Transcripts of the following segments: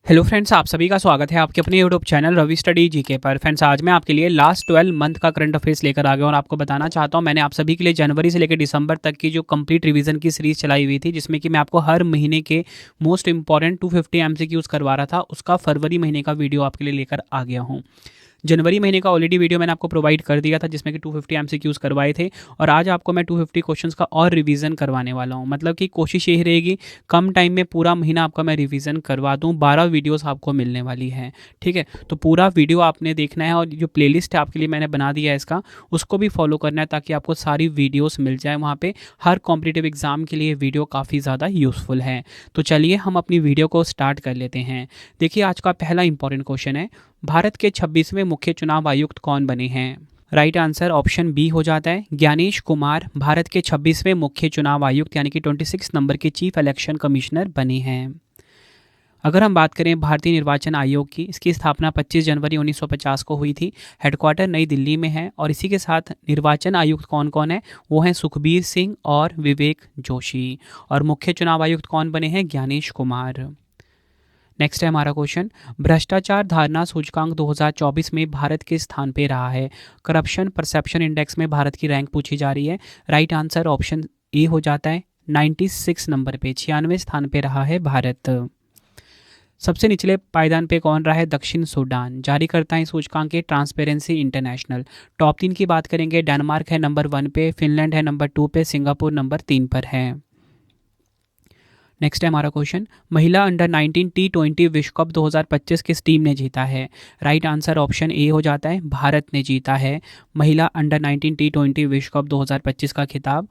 Hello friends, आप सभी का स्वागत है आपके अपने YouTube channel Ravi study GK पर। फ्रेंड्स, आज मैं आपके लिए लास्ट 12 मंथ का करंट अफेयर्स लेकर आ गया और आपको बताना चाहता हूं, मैंने आप सभी के लिए जनवरी से लेकर दिसंबर तक की जो कंप्लीट रिवीजन की सीरीज चलाई हुई थी, जिसमें कि मैं आपको हर महीने के मोस्ट इंपॉर्टेंट 250 एमसीक्यूज करवा रहा था, उसका फरवरी महीने का वीडियो आपके लिए लेकर आ गया हूँ। जनवरी महीने का ऑलरेडी वीडियो मैंने आपको प्रोवाइड कर दिया था, जिसमें कि 250 एमसीक्यूज करवाए थे, और आज आपको मैं 250 क्वेश्चंस का और रिवीजन करवाने वाला हूं। मतलब कि कोशिश यही रहेगी कम टाइम में पूरा महीना आपका मैं रिवीजन करवा दूं। 12 वीडियोस आपको मिलने वाली है, ठीक है। तो पूरा वीडियो आपने देखना है, और जो प्लेलिस्ट है आपके लिए मैंने बना दिया है इसका, उसको भी फॉलो करना है, ताकि आपको सारी वीडियोस मिल जाए वहाँ पे। हर कॉम्पिटिटिव एग्जाम के लिए वीडियो काफ़ी ज़्यादा यूज़फुल है। तो चलिए हम अपनी वीडियो को स्टार्ट कर लेते हैं। देखिए, आज का पहला इंपॉर्टेंट क्वेश्चन है, भारत के 26वें मुख्य चुनाव आयुक्त कौन बने हैं? राइट आंसर ऑप्शन बी हो जाता है ज्ञानेश कुमार भारत के 26वें मुख्य चुनाव आयुक्त यानी कि 26 नंबर के चीफ इलेक्शन कमिश्नर बने हैं। अगर हम बात करें भारतीय निर्वाचन आयोग की, इसकी स्थापना 25 जनवरी 1950 को हुई थी। हेडक्वार्टर नई दिल्ली में है, और इसी के साथ निर्वाचन आयुक्त कौन कौन है, वो हैं सुखबीर सिंह और विवेक जोशी। और मुख्य चुनाव आयुक्त कौन बने हैं? ज्ञानेश कुमार। नेक्स्ट है हमारा क्वेश्चन, भ्रष्टाचार धारणा सूचकांक 2024 में भारत किस स्थान पे रहा है? करप्शन परसेप्शन इंडेक्स में भारत की रैंक पूछी जा रही है। राइट आंसर ऑप्शन ए हो जाता है 96 नंबर पे, 96वें स्थान पे रहा है भारत। सबसे निचले पायदान पे कौन रहा है? दक्षिण सूडान। जारी करता है सूचकांक के ट्रांसपेरेंसी इंटरनेशनल। टॉप 3 की बात करेंगे, डेनमार्क है नंबर 1 पे, फिनलैंड है नंबर 2 पे, सिंगापुर नंबर 3 पर है। नेक्स्ट है हमारा क्वेश्चन, महिला अंडर 19 T20 विश्व कप 2025 किस टीम ने जीता है? राइट आंसर ऑप्शन ए हो जाता है भारत ने जीता है महिला अंडर 19 T20 विश्व कप 2025 का खिताब।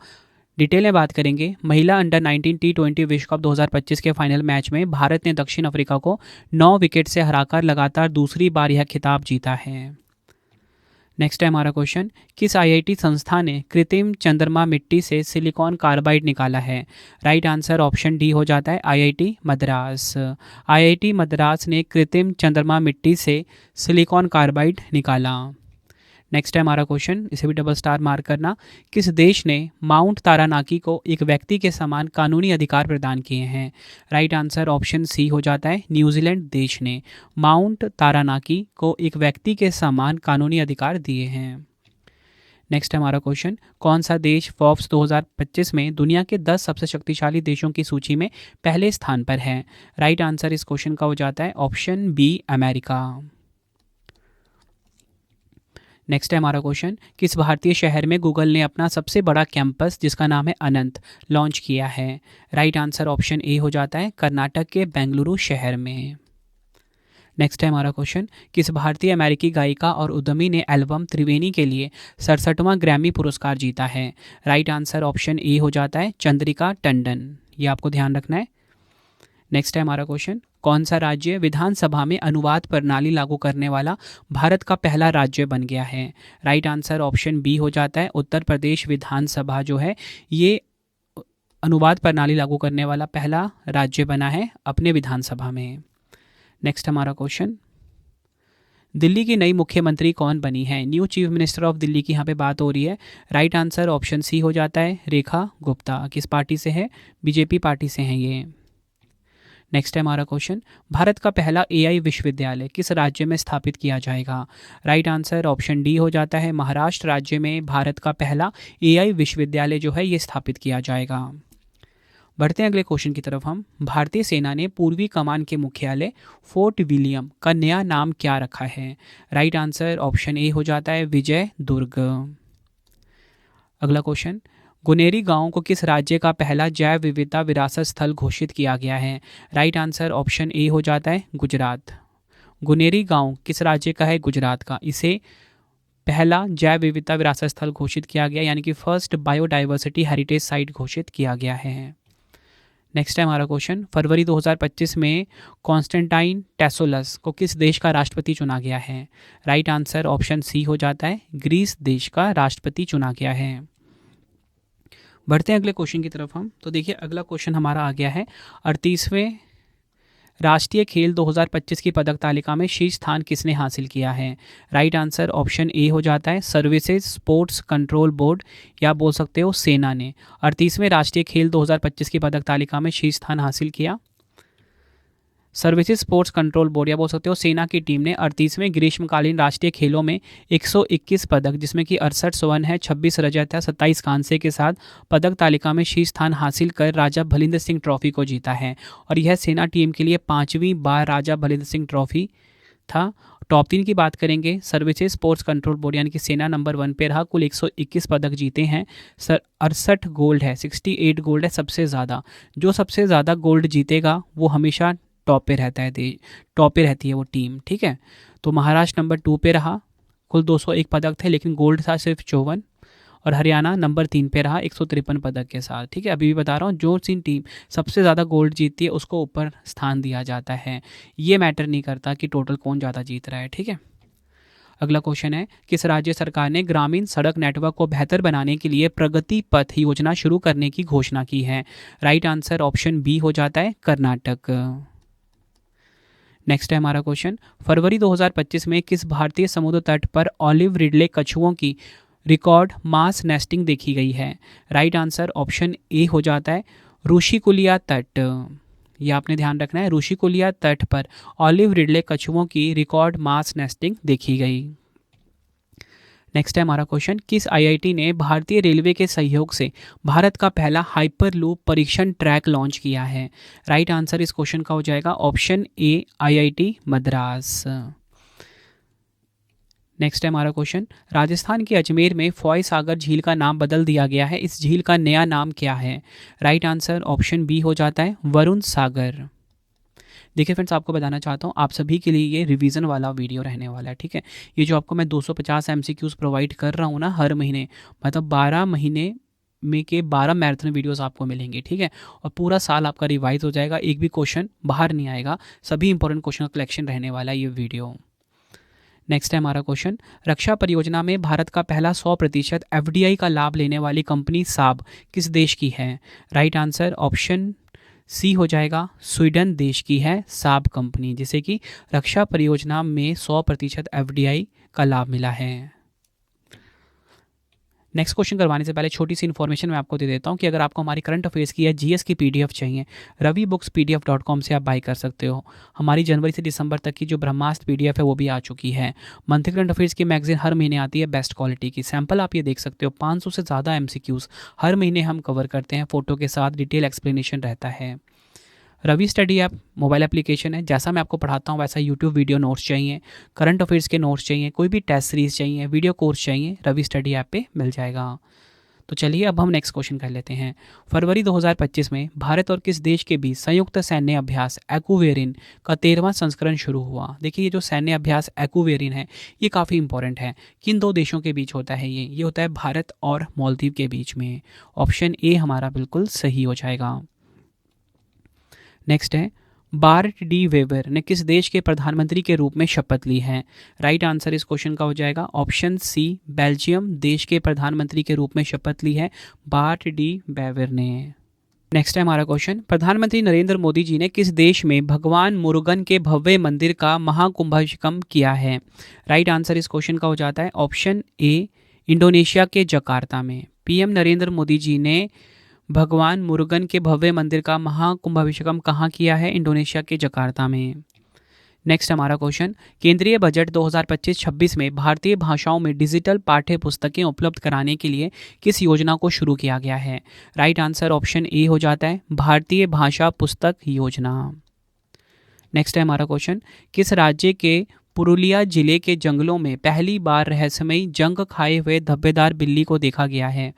डिटेल में बात करेंगे, महिला अंडर 19 T20 विश्व कप 2025 के फाइनल मैच में भारत ने दक्षिण अफ्रीका को 9 विकेट से हराकर लगातार दूसरी बार यह खिताब जीता है। नेक्स्ट है हमारा क्वेश्चन, किस आईआईटी संस्था ने कृत्रिम चंद्रमा मिट्टी से सिलिकॉन कार्बाइड निकाला है? राइट आंसर ऑप्शन डी हो जाता है आईआईटी मद्रास। आईआईटी मद्रास ने कृत्रिम चंद्रमा मिट्टी से सिलिकॉन कार्बाइड निकाला। नेक्स्ट है हमारा क्वेश्चन, इसे भी डबल स्टार मार्क करना, किस देश ने माउंट तारानाकी को एक व्यक्ति के समान कानूनी अधिकार प्रदान किए हैं? राइट आंसर ऑप्शन सी हो जाता है न्यूजीलैंड देश ने माउंट तारानाकी को एक व्यक्ति के समान कानूनी अधिकार दिए हैं। नेक्स्ट है हमारा क्वेश्चन, कौन सा देश फोर्ब्स 2025 में दुनिया के 10 सबसे शक्तिशाली देशों की सूची में पहले स्थान पर है? राइट आंसर इस क्वेश्चन का हो जाता है ऑप्शन बी अमेरिका। नेक्स्ट है हमारा क्वेश्चन, किस भारतीय शहर में गूगल ने अपना सबसे बड़ा कैंपस जिसका नाम है अनंत लॉन्च किया है? राइट आंसर ऑप्शन ए हो जाता है कर्नाटक के बेंगलुरु शहर में। नेक्स्ट है हमारा क्वेश्चन, किस भारतीय अमेरिकी गायिका और उद्यमी ने एल्बम त्रिवेणी के लिए 67वां ग्रैमी पुरस्कार जीता है? राइट आंसर ऑप्शन ए हो जाता है चंद्रिका टंडन। ये आपको ध्यान रखना है। नेक्स्ट है हमारा क्वेश्चन, कौन सा राज्य विधानसभा में अनुवाद प्रणाली लागू करने वाला भारत का पहला राज्य बन गया है? राइट आंसर ऑप्शन बी हो जाता है उत्तर प्रदेश विधानसभा जो है ये अनुवाद प्रणाली लागू करने वाला पहला राज्य बना है अपने विधानसभा में। नेक्स्ट हमारा क्वेश्चन, दिल्ली की नई मुख्यमंत्री कौन बनी है? New chief minister of Delhi की यहाँ पे बात हो रही है। राइट आंसर ऑप्शन सी हो जाता है रेखा गुप्ता। किस पार्टी से है? बीजेपी पार्टी से हैं ये। नेक्स्ट है हमारा क्वेश्चन, भारत का पहला एआई विश्वविद्यालय किस राज्य में स्थापित किया जाएगा? राइट आंसर ऑप्शन डी हो जाता है महाराष्ट्र राज्य में भारत का पहला एआई विश्वविद्यालय जो है ये स्थापित किया जाएगा। बढ़ते हैं अगले क्वेश्चन की तरफ हम, भारतीय सेना ने पूर्वी कमान के मुख्यालय फोर्ट विलियम का नया नाम क्या रखा है? राइट आंसर ऑप्शन ए हो जाता है विजय दुर्ग। अगला क्वेश्चन, गुनेरी गांव को किस राज्य का पहला जैव विविधता विरासत स्थल घोषित किया गया है? राइट आंसर ऑप्शन ए हो जाता है गुजरात। गुनेरी गांव किस राज्य का है? गुजरात का। इसे पहला जैव विविधता विरासत स्थल घोषित किया गया, यानी कि फर्स्ट बायोडाइवर्सिटी हेरिटेज साइट घोषित किया गया है। नेक्स्ट है हमारा क्वेश्चन, फरवरी 2025 में कॉन्स्टेंटाइन टेसोलस को किस देश का राष्ट्रपति चुना गया है? राइट आंसर ऑप्शन सी हो जाता है ग्रीस देश का राष्ट्रपति चुना गया है। बढ़ते हैं अगले क्वेश्चन की तरफ हम, तो देखिए अगला क्वेश्चन हमारा आ गया है 38वें राष्ट्रीय खेल 2025 की पदक तालिका में शीर्ष स्थान किसने हासिल किया है? राइट आंसर ऑप्शन ए हो जाता है सर्विसेज स्पोर्ट्स कंट्रोल बोर्ड, या बोल सकते हो सेना ने 38वें राष्ट्रीय खेल 2025 की पदक तालिका में शीर्ष स्थान हासिल किया। सर्विसेज स्पोर्ट्स कंट्रोल बोर्ड या बोल सकते हो सेना की टीम ने 38वें ग्रीष्मकालीन राष्ट्रीय खेलों में 121 पदक, जिसमें कि 68 स्वर्ण है, 26 रजत है, 27 कांस्य के साथ पदक तालिका में शीर्ष स्थान हासिल कर राजा भलिंदर सिंह ट्रॉफी को जीता है। और यह सेना टीम के लिए 5वीं बार राजा भलिंदर सिंह ट्रॉफी था। टॉप 3 की बात करेंगे, सर्विसेज स्पोर्ट्स कंट्रोल बोर्ड यानी कि सेना नंबर 1 पे रहा, कुल 121 पदक जीते हैं, 68 गोल्ड है, 68 गोल्ड है सबसे ज़्यादा। जो सबसे ज़्यादा गोल्ड जीतेगा वो हमेशा टॉप पे रहता है, टॉप पे रहती है वो टीम, ठीक है। तो महाराष्ट्र नंबर 2 पे रहा, कुल 201 पदक थे, लेकिन गोल्ड था सिर्फ 54। और हरियाणा नंबर 3 पे रहा 153 पदक के साथ, ठीक है। अभी भी बता रहा हूँ, जो सी टीम सबसे ज़्यादा गोल्ड जीतती है उसको ऊपर स्थान दिया जाता है। ये मैटर नहीं करता कि टोटल कौन ज़्यादा जीत रहा है, ठीक है। अगला क्वेश्चन है, किस राज्य सरकार ने ग्रामीण सड़क नेटवर्क को बेहतर बनाने के लिए प्रगति पथ योजना शुरू करने की घोषणा की है? राइट आंसर ऑप्शन बी हो जाता है कर्नाटक। नेक्स्ट है हमारा क्वेश्चन, फरवरी 2025 में किस भारतीय समुद्र तट पर ऑलिव रिडले कछुओं की रिकॉर्ड मास नेस्टिंग देखी गई है? राइट आंसर ऑप्शन ए हो जाता है ऋषिकुलिया तट। यह आपने ध्यान रखना है, ऋषिकुलिया तट पर ऑलिव रिडले कछुओं की रिकॉर्ड मास नेस्टिंग देखी गई। नेक्स्ट है हमारा क्वेश्चन, किस आईआईटी ने भारतीय रेलवे के सहयोग से भारत का पहला हाइपर लूप परीक्षण ट्रैक लॉन्च किया है? राइट आंसर इस क्वेश्चन का हो जाएगा ऑप्शन ए आईआईटी मद्रास। नेक्स्ट है हमारा क्वेश्चन, राजस्थान के अजमेर में फॉय सागर झील का नाम बदल दिया गया है, इस झील का नया नाम क्या है? राइट आंसर ऑप्शन बी हो जाता है वरुण सागर। देखिए फ्रेंड्स, आपको बताना चाहता हूँ, आप सभी के लिए ये रिवीजन वाला वीडियो रहने वाला है, ठीक है। ये जो आपको मैं 250 MCQs प्रोवाइड कर रहा हूँ ना हर महीने, मतलब 12 महीने में के 12 मैराथन वीडियोस आपको मिलेंगे, ठीक है। और पूरा साल आपका रिवाइज हो जाएगा, एक भी क्वेश्चन बाहर नहीं आएगा, सभी इंपॉर्टेंट क्वेश्चन का कलेक्शन रहने वाला है ये वीडियो। नेक्स्ट है हमारा क्वेश्चन, रक्षा परियोजना में भारत का पहला 100% FDI का लाभ लेने वाली कंपनी साब किस देश की है? राइट आंसर ऑप्शन सी हो जाएगा स्वीडन देश की है साब कंपनी, जिसे कि रक्षा परियोजना में 100% FDI का लाभ मिला है। नेक्स्ट क्वेश्चन करवाने से पहले छोटी सी इन्फॉर्मेशन मैं आपको दे देता हूँ कि अगर आपको हमारी करंट अफेयर्स की या GS की PDF चाहिए, रवि बुक्स pdf.com से आप बाई कर सकते हो। हमारी जनवरी से दिसंबर तक की जो ब्रह्मास्त्र PDF है वो भी आ चुकी है। मंथली करंट अफेयर्स की मैगजीन हर महीने आती है बेस्ट क्वालिटी की, सैंपल आप ये देख सकते हो, 500 से ज़्यादा MCQs हर महीने हम कवर करते हैं, फोटो के साथ डिटेल एक्सप्लेनेशन रहता है। Ravi study app mobile application है, जैसा मैं आपको पढ़ाता हूँ वैसा यूट्यूब वीडियो नोट्स चाहिए, करंट अफेयर्स के नोट्स चाहिए, कोई भी टेस्ट सीरीज चाहिए, वीडियो कोर्स चाहिए, रवि स्टडी ऐप पे मिल जाएगा। तो चलिए अब हम नेक्स्ट क्वेश्चन कर लेते हैं। फरवरी 2025 में भारत और किस देश के बीच संयुक्त सैन्य अभ्यास एक्वेरिन का 13वां संस्करण शुरू हुआ? देखिए, ये जो सैन्य अभ्यास एक्वेरिन है ये काफ़ी इंपॉर्टेंट है। किन दो देशों के बीच होता है? ये होता है भारत और मालदीव के बीच में। ऑप्शन ए हमारा बिल्कुल सही हो जाएगा। नेक्स्ट है, बार्ट डी वेबर ने किस देश के प्रधानमंत्री के रूप में शपथ ली है? राइट आंसर इस क्वेश्चन का हो जाएगा ऑप्शन सी बेल्जियम देश के प्रधानमंत्री के रूप में शपथ ली है बार्ट डी वेबर ने। नेक्स्ट है हमारा क्वेश्चन, प्रधानमंत्री नरेंद्र मोदी जी ने किस देश में भगवान मुरुगन के भव्य मंदिर का महाकुंभाभिषेकम किया है? राइट आंसर इस क्वेश्चन का हो जाता है ऑप्शन ए इंडोनेशिया के जकार्ता में। PM नरेंद्र मोदी जी ने भगवान मुरुगन के भव्य मंदिर का महाकुंभाभिषेकम कहाँ किया है? इंडोनेशिया के जकार्ता में। नेक्स्ट हमारा क्वेश्चन, केंद्रीय बजट 2025-26 में भारतीय भाषाओं में डिजिटल पाठ्य पुस्तकें उपलब्ध कराने के लिए किस योजना को शुरू किया गया है? राइट आंसर ऑप्शन ए हो जाता है भारतीय भाषा पुस्तक योजना। नेक्स्ट है हमारा क्वेश्चन, किस राज्य के पुरुलिया जिले के जंगलों में पहली बार रहस्यमयी जंग खाए हुए धब्बेदार बिल्ली को देखा गया है?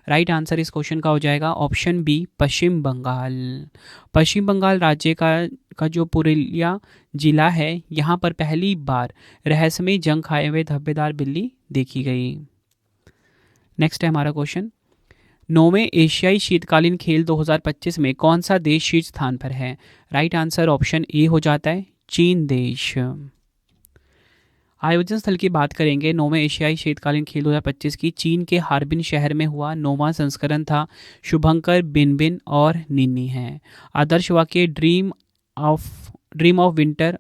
राइट आंसर इस क्वेश्चन का हो जाएगा ऑप्शन बी पश्चिम बंगाल। पश्चिम बंगाल राज्य का जो पुरुलिया जिला है यहाँ पर पहली बार रहस्यमयी जंग खाए हुए धब्बेदार बिल्ली देखी गई। नेक्स्ट है हमारा क्वेश्चन, 9वें एशियाई शीतकालीन खेल 2025 में कौन सा देश शीर्ष स्थान पर है? राइट आंसर ऑप्शन ए हो जाता है चीन देश। आयोजन स्थल की बात करेंगे 9वें एशियाई शीतकालीन खेल 2025 की, चीन के हार्बिन शहर में हुआ 9वां संस्करण था। शुभंकर, बिनबिन और निन्नी हैं। आदर्श वाक्य dream of winter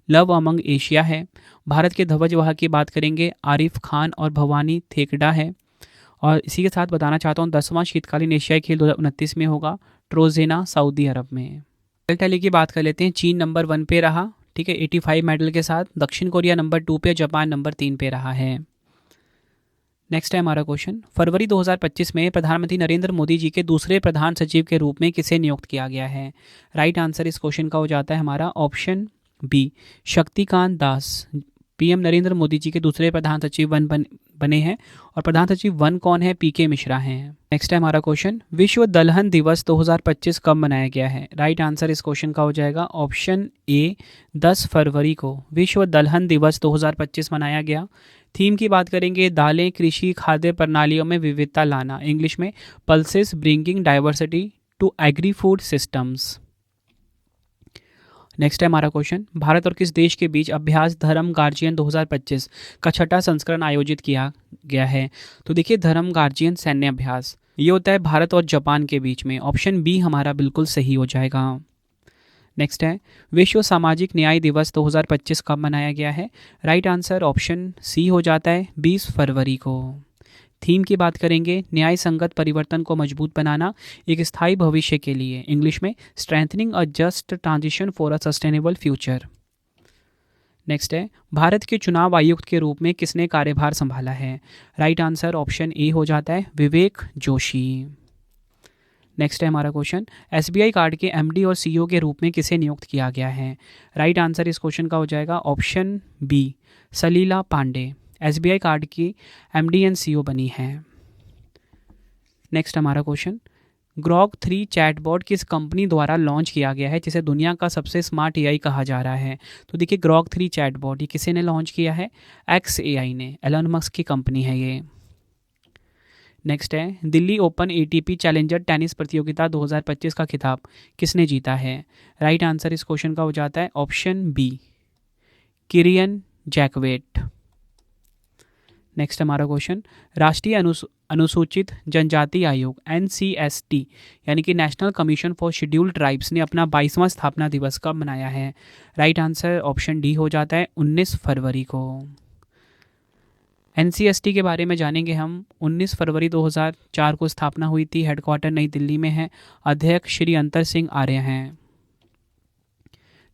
love among Asia है। भारत के ध्वजवाहक की बात करेंगे आरिफ खान और भवानी थेकड़ा है। और इसी के साथ बताना चाहता हूँ 10वां शीतकालीन एशियाई खेल 2029 में होगा ट्रोजेना सऊदी अरब में। मेडल टैली की बात कर लेते हैं। चीन नंबर 1 पे रहा, ठीक है, 85 मेडल के साथ। दक्षिण कोरिया नंबर 2 पे, जापान नंबर 3 पे रहा है। नेक्स्ट है हमारा क्वेश्चन, फरवरी 2025 में प्रधानमंत्री नरेंद्र मोदी जी के दूसरे प्रधान सचिव के रूप में किसे नियुक्त किया गया है? राइट आंसर इस क्वेश्चन का हो जाता है हमारा option B, Shaktikanta Das. PM Narendra Modi जी के दूसरे प्रधान सचिव बने हैं। और प्रधान सचिव 1 कौन है? पीके मिश्रा हैं। नेक्स्ट है हमारा क्वेश्चन, विश्व दलहन दिवस 2025 कब मनाया गया है? राइट आंसर इस क्वेश्चन का हो जाएगा ऑप्शन ए, 10 फरवरी को विश्व दलहन दिवस 2025 मनाया गया। थीम की बात करेंगे, दालें, कृषि, खाद्य प्रणालियों में विविधता लाना, इंग्लिश में pulses bringing diversity to agri food systems. Next है हमारा क्वेश्चन, भारत और किस देश के बीच अभ्यास धर्म गार्जियन 2025 का छठा संस्करण आयोजित किया गया है? तो देखिए, धर्म गार्जियन सैन्य अभ्यास ये होता है भारत और जापान के बीच में। ऑप्शन बी हमारा बिल्कुल सही हो जाएगा। नेक्स्ट है, विश्व सामाजिक न्याय दिवस 2025 कब मनाया गया है? राइट आंसर ऑप्शन सी हो जाता है 20 फरवरी को। थीम की बात करेंगे, न्याय संगत परिवर्तन को मजबूत बनाना एक स्थायी भविष्य के लिए, इंग्लिश में strengthening a just transition for a sustainable future. Next है, भारत के चुनाव आयुक्त के रूप में किसने कार्यभार संभाला है? राइट आंसर ऑप्शन ए हो जाता है विवेक जोशी। नेक्स्ट है हमारा क्वेश्चन, एसबीआई कार्ड के एमडी और सीईओ के रूप में किसे नियुक्त किया गया है? राइट आंसर इस क्वेश्चन का हो जाएगा ऑप्शन बी, सलीला पांडे। एसबीआई कार्ड की एमडी एंड सीईओ बनी है। नेक्स्ट हमारा क्वेश्चन, ग्रॉक 3 चैटबॉट किस कंपनी द्वारा लॉन्च किया गया है जिसे दुनिया का सबसे स्मार्ट एआई कहा जा रहा है? तो देखिए, ग्रॉक 3 चैटबॉट ये किसी ने लॉन्च किया है? XAI ने, एलन मस्क की कंपनी है ये। नेक्स्ट है, Delhi open ATP challenger tennis प्रतियोगिता 2025 का खिताब किसने जीता है? राइट आंसर इस क्वेश्चन का हो जाता है ऑप्शन बी, किरियन जैकवेट। नेक्स्ट हमारा क्वेश्चन, राष्ट्रीय अनुसूचित जनजाति आयोग NCST यानी कि national commission for scheduled tribes ने अपना 22वां स्थापना दिवस कब मनाया है? राइट आंसर ऑप्शन डी हो जाता है 19 फरवरी को। NCST के बारे में जानेंगे हम। 19 फरवरी 2004 को स्थापना हुई थी, हेडक्वार्टर नई दिल्ली में है, अध्यक्ष श्री अंतर सिंह आर्य हैं।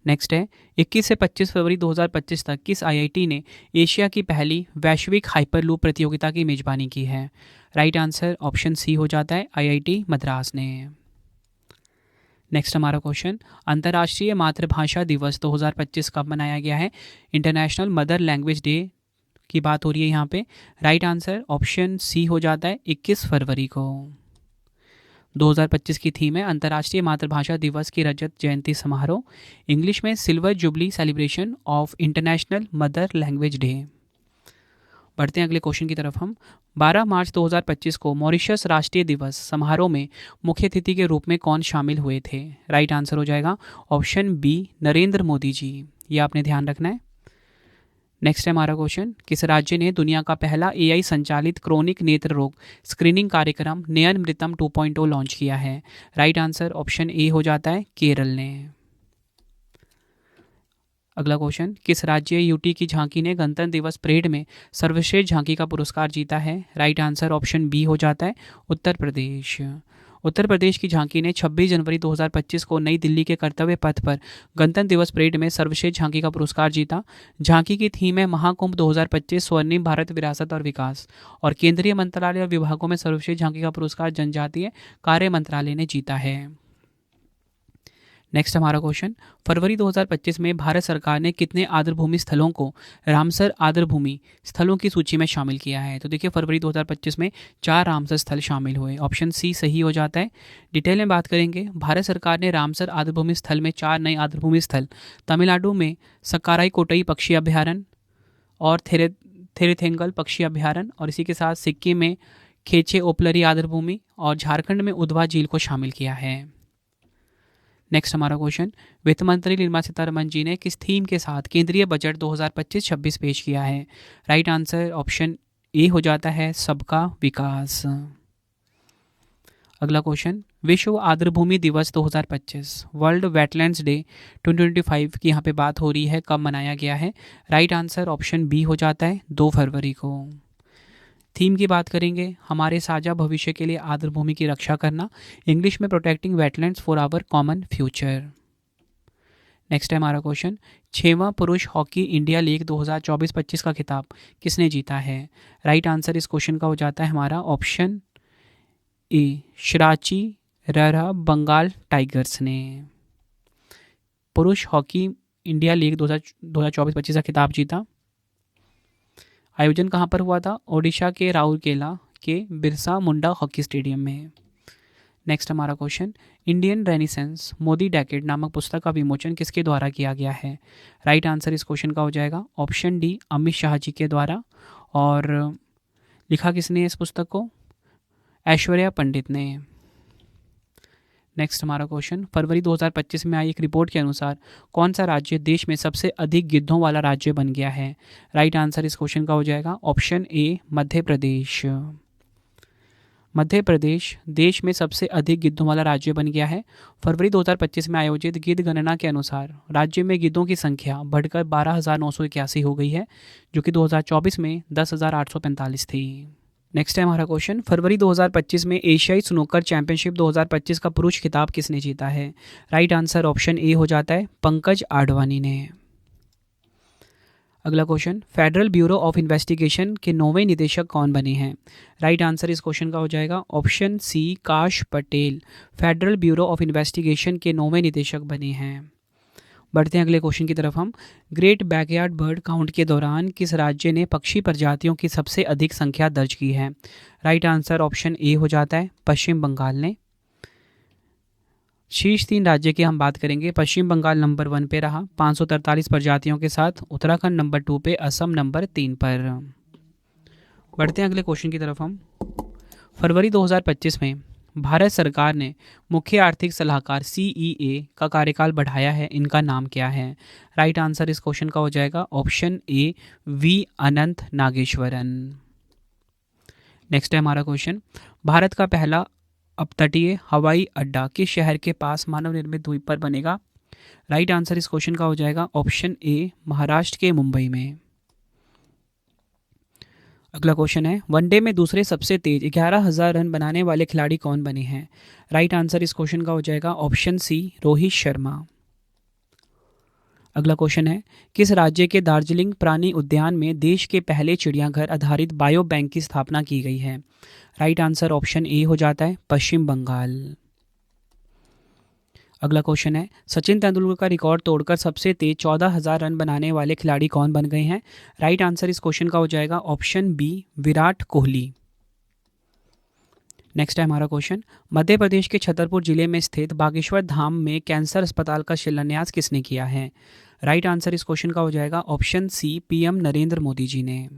नेक्स्ट है, 21 से 25 फरवरी 2025 तक किस आईआईटी ने एशिया की पहली वैश्विक हाइपरलूप प्रतियोगिता की मेजबानी की है? राइट आंसर ऑप्शन सी हो जाता है IIT मद्रास ने। नेक्स्ट हमारा क्वेश्चन, अंतर्राष्ट्रीय मातृभाषा दिवस 2025 कब मनाया गया है? इंटरनेशनल मदर लैंग्वेज डे की बात हो रही है यहाँ पे। राइट आंसर ऑप्शन सी हो जाता है 21 फरवरी को। 2025 की थीम है अंतर्राष्ट्रीय मातृभाषा दिवस की रजत जयंती समारोह, इंग्लिश में silver jubilee celebration of international mother language day. बढ़ते हैं अगले क्वेश्चन की तरफ हम। 12 मार्च 2025 को मॉरिशस राष्ट्रीय दिवस समारोह में मुख्य अतिथि के रूप में कौन शामिल हुए थे? राइट आंसर हो जाएगा ऑप्शन बी, नरेंद्र मोदी जी। ये आपने ध्यान रखना है। नेक्स्ट है हमारा क्वेश्चन, किस राज्य ने दुनिया का पहला AI संचालित क्रोनिक नेत्र रोग स्क्रीनिंग कार्यक्रम नयन मृतम 2.0 लॉन्च किया है? राइट आंसर ऑप्शन ए हो जाता है केरल ने। अगला क्वेश्चन, किस राज्य यूटी की झांकी ने गणतंत्र दिवस परेड में सर्वश्रेष्ठ झांकी का पुरस्कार जीता है? राइट आंसर ऑप्शन बी हो जाता है उत्तर प्रदेश। उत्तर प्रदेश की झांकी ने 26 जनवरी 2025 को नई दिल्ली के कर्तव्य पथ पर गणतंत्र दिवस परेड में सर्वश्रेष्ठ झांकी का पुरस्कार जीता। झांकी की थीम है महाकुंभ 2025 स्वर्णिम भारत विरासत और विकास, और केंद्रीय मंत्रालय और विभागों में सर्वश्रेष्ठ झांकी का पुरस्कार जनजातीय कार्य मंत्रालय ने जीता है। नेक्स्ट हमारा क्वेश्चन, फरवरी 2025 में भारत सरकार ने कितने आर्द्रभूमि स्थलों को रामसर आर्द्रभूमि स्थलों की सूची में शामिल किया है? तो देखिए, फरवरी 2025 में 4 रामसर स्थल शामिल हुए। ऑप्शन सी सही हो जाता है। डिटेल में बात करेंगे, भारत सरकार ने रामसर आर्द्रभूमि स्थल में 4 नए आर्द्रभूमि स्थल तमिलनाडु में सक्काराई कोटई पक्षी अभ्यारण्य और थेरेथेंगल पक्षी अभ्यारण्य, और इसी के साथ सिक्किम में खेचे ओपलरी आर्द्रभूमि और झारखंड में उधवा झील को शामिल किया है। नेक्स्ट हमारा क्वेश्चन, वित्त मंत्री निर्मला सीतारमण जी ने किस थीम के साथ केंद्रीय बजट 2025-26 पेश किया है? राइट आंसर ऑप्शन ए हो जाता है सबका विकास। अगला क्वेश्चन, विश्व आर्द्रभूमि दिवस 2025 वर्ल्ड वेटलैंड्स डे 2025 की यहाँ पे बात हो रही है, कब मनाया गया है? राइट आंसर ऑप्शन बी हो जाता है 2 फरवरी को। थीम की बात करेंगे, हमारे साझा भविष्य के लिए आर्द्रभूमि की रक्षा करना, इंग्लिश में protecting wetlands for our common future. Next है हमारा क्वेश्चन, 6वां पुरुष हॉकी इंडिया लीग 2024-25 का खिताब किसने जीता है? राइट आंसर इस क्वेश्चन का हो जाता है हमारा ऑप्शन ए, शराची ररा बंगाल टाइगर्स ने पुरुष हॉकी इंडिया लीग 2024-25 का खिताब जीता। आयोजन कहाँ पर हुआ था? ओडिशा के राउरकेला के बिरसा मुंडा हॉकी स्टेडियम में। नेक्स्ट हमारा question, Indian renaissance Modi decade नामक पुस्तक का विमोचन किसके द्वारा किया गया है? राइट आंसर इस क्वेश्चन का हो जाएगा ऑप्शन डी, अमित शाह जी के द्वारा। और लिखा किसने इस पुस्तक को? ऐश्वर्या पंडित ने। नेक्स्ट हमारा क्वेश्चन, फरवरी 2025 में आई एक रिपोर्ट के अनुसार कौन सा राज्य देश में सबसे अधिक गिद्धों वाला राज्य बन गया है? राइट आंसर इस क्वेश्चन का हो जाएगा ऑप्शन ए, मध्य प्रदेश। मध्य प्रदेश देश में सबसे अधिक गिद्धों वाला राज्य बन गया है। फरवरी 2025 में आयोजित गिद्ध गणना के अनुसार राज्य में गिद्धों की संख्या बढ़कर 12,981 हो गई है, जो कि 2024 में 10,845 थी। नेक्स्ट है हमारा क्वेश्चन, फरवरी 2025 में एशियाई स्नूकर चैंपियनशिप 2025 का पुरुष खिताब किसने जीता है? राइट आंसर ऑप्शन ए हो जाता है पंकज आडवाणी ने। अगला question, federal bureau of investigation के 9वें निदेशक कौन बने हैं? राइट आंसर इस क्वेश्चन का हो जाएगा ऑप्शन सी, काश Patel federal bureau of investigation के 9वें निदेशक बने हैं। बढ़ते हैं अगले क्वेश्चन की तरफ हम। ग्रेट बैकयार्ड बर्ड काउंट के दौरान किस राज्य ने पक्षी प्रजातियों की सबसे अधिक संख्या दर्ज की है? राइट आंसर ऑप्शन ए हो जाता है पश्चिम बंगाल ने। शीर्ष 3 राज्य की हम बात करेंगे। पश्चिम बंगाल नंबर 1 पे रहा 543 प्रजातियों के साथ, उत्तराखंड नंबर 2 पे, असम नंबर 3 पर। बढ़ते हैं अगले क्वेश्चन की तरफ हम। फरवरी 2025 में भारत सरकार ने मुख्य आर्थिक सलाहकार CEA का कार्यकाल बढ़ाया है, इनका नाम क्या है? राइट आंसर इस क्वेश्चन का हो जाएगा option A, V Anantha Nageswaran. Next है हमारा क्वेश्चन, भारत का पहला अपतटीय हवाई अड्डा किस शहर के पास मानव निर्मित द्वीप पर बनेगा? राइट आंसर इस क्वेश्चन का हो जाएगा ऑप्शन ए, महाराष्ट्र के मुंबई में। अगला क्वेश्चन है, वनडे में दूसरे सबसे तेज 11,000 रन बनाने वाले खिलाड़ी कौन बने हैं? राइट आंसर इस क्वेश्चन का हो जाएगा ऑप्शन सी, रोहित शर्मा। अगला क्वेश्चन है, किस राज्य के दार्जिलिंग प्राणी उद्यान में देश के पहले चिड़ियाघर आधारित बायो बैंक की स्थापना की गई है? राइट आंसर ऑप्शन ए हो जाता है पश्चिम बंगाल। अगला क्वेश्चन है, सचिन तेंदुलकर का रिकॉर्ड तोड़कर सबसे तेज 14,000 रन बनाने वाले खिलाड़ी कौन बन गए हैं? राइट आंसर इस क्वेश्चन का हो जाएगा option B, Virat Kohli. Next है हमारा क्वेश्चन, मध्य प्रदेश के छतरपुर जिले में स्थित बागेश्वर धाम में कैंसर अस्पताल का शिलान्यास किसने किया है? राइट आंसर इस क्वेश्चन का हो जाएगा option C, PM Narendra Modi ji ने।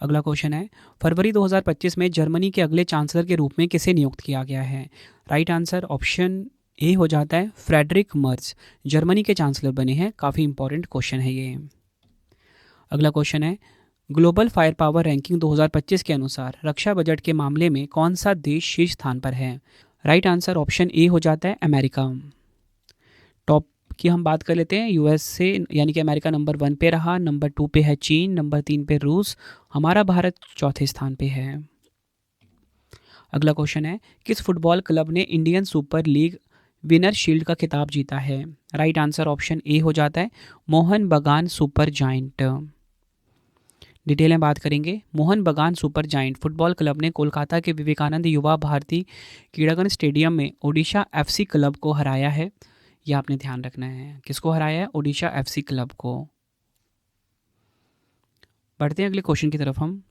अगला क्वेश्चन है, फरवरी 2025 में जर्मनी के अगले चांसलर के रूप में किसे नियुक्त किया गया है? राइट आंसर ऑप्शन ए हो जाता है फ्रेडरिक मर्ज, जर्मनी के चांसलर बने हैं। काफ़ी इंपॉर्टेंट क्वेश्चन है ये। अगला क्वेश्चन है, ग्लोबल फायर पावर रैंकिंग 2025 के अनुसार रक्षा बजट के मामले में कौन सा देश शीर्ष स्थान पर है? राइट आंसर ऑप्शन ए हो जाता है अमेरिका। टॉप की हम बात कर लेते हैं। USA यानी कि अमेरिका नंबर 1 पे रहा, नंबर 2 पे है चीन, नंबर 3 पे रूस, हमारा भारत चौथे स्थान पे है। अगला क्वेश्चन है, किस फुटबॉल क्लब ने Indian super league winner shield का खिताब जीता है? राइट आंसर ऑप्शन ए हो जाता है मोहन बगान सुपर जायंट। डिटेल में बात करेंगे। मोहन बगान सुपर जायंट फुटबॉल क्लब ने कोलकाता के विवेकानंद युवा भारती क्रीड़ांगन स्टेडियम में ओडिशा FC क्लब को हराया है। यह आपने ध्यान रखना है, किसको हराया है? ओडिशा FC क्लब को। बढ़ते हैं अगले क्वेश्चन की तरफ हम।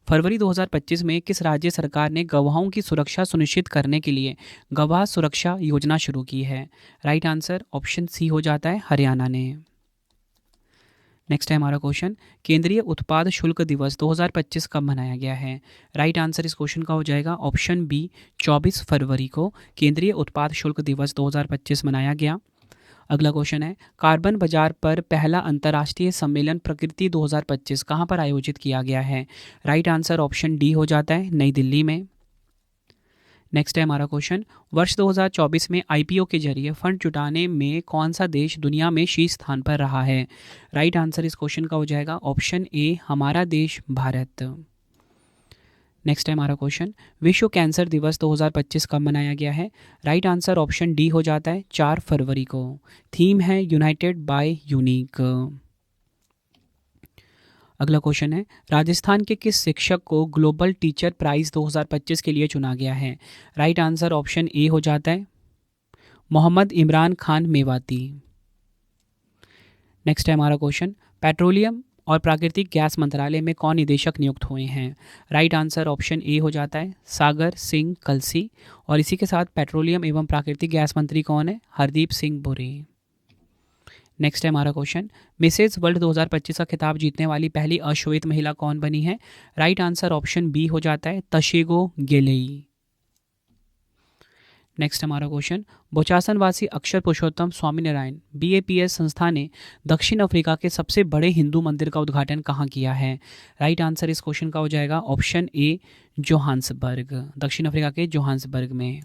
फरवरी 2025 में किस राज्य सरकार ने गवाहों की सुरक्षा सुनिश्चित करने के लिए गवाह सुरक्षा योजना शुरू की है? राइट आंसर ऑप्शन सी हो जाता है हरियाणा ने। नेक्स्ट है हमारा क्वेश्चन, केंद्रीय उत्पाद शुल्क दिवस 2025 कब मनाया गया है? राइट आंसर इस क्वेश्चन का हो जाएगा ऑप्शन बी, 24 फरवरी को केंद्रीय उत्पाद शुल्क दिवस 2025 मनाया गया। अगला क्वेश्चन है, कार्बन बाजार पर पहला अंतर्राष्ट्रीय सम्मेलन प्रकृति 2025 कहाँ पर आयोजित किया गया है? राइट आंसर ऑप्शन डी हो जाता है नई दिल्ली में। नेक्स्ट है हमारा क्वेश्चन, वर्ष 2024 में IPO के जरिए फंड जुटाने में कौन सा देश दुनिया में शीर्ष स्थान पर रहा है? राइट आंसर इस क्वेश्चन का हो जाएगा ऑप्शन ए, हमारा देश भारत। नेक्स्ट है हमारा क्वेश्चन, विश्व कैंसर दिवस 2025 कब मनाया गया है? राइट आंसर ऑप्शन डी हो जाता है 4 फरवरी को। थीम है यूनाइटेड बाय यूनिक। अगला क्वेश्चन है, राजस्थान के किस शिक्षक को ग्लोबल टीचर प्राइज 2025 के लिए चुना गया है? राइट आंसर ऑप्शन ए हो जाता है मोहम्मद इमरान खान मेवाती। नेक्स्ट है हमारा क्वेश्चन, पेट्रोलियम और प्राकृतिक गैस मंत्रालय में कौन निदेशक नियुक्त हुए हैं? राइट आंसर ऑप्शन ए हो जाता है सागर सिंह कलसी। और इसी के साथ पेट्रोलियम एवं प्राकृतिक गैस मंत्री कौन है? हरदीप सिंह पुरी। नेक्स्ट है हमारा क्वेश्चन, मिसेज वर्ल्ड 2025 का खिताब जीतने वाली पहली अश्वेत महिला कौन बनी है? राइट आंसर ऑप्शन बी हो जाता है तशेगो गेलेई। नेक्स्ट हमारा क्वेश्चन, बोचासनवासी अक्षर पुरुषोत्तम स्वामीनारायण BAPS संस्था ने दक्षिण अफ्रीका के सबसे बड़े हिंदू मंदिर का उद्घाटन कहाँ किया है? राइट आंसर इस क्वेश्चन का हो जाएगा ऑप्शन ए जोहान्सबर्ग, दक्षिण अफ्रीका के जोहान्सबर्ग में।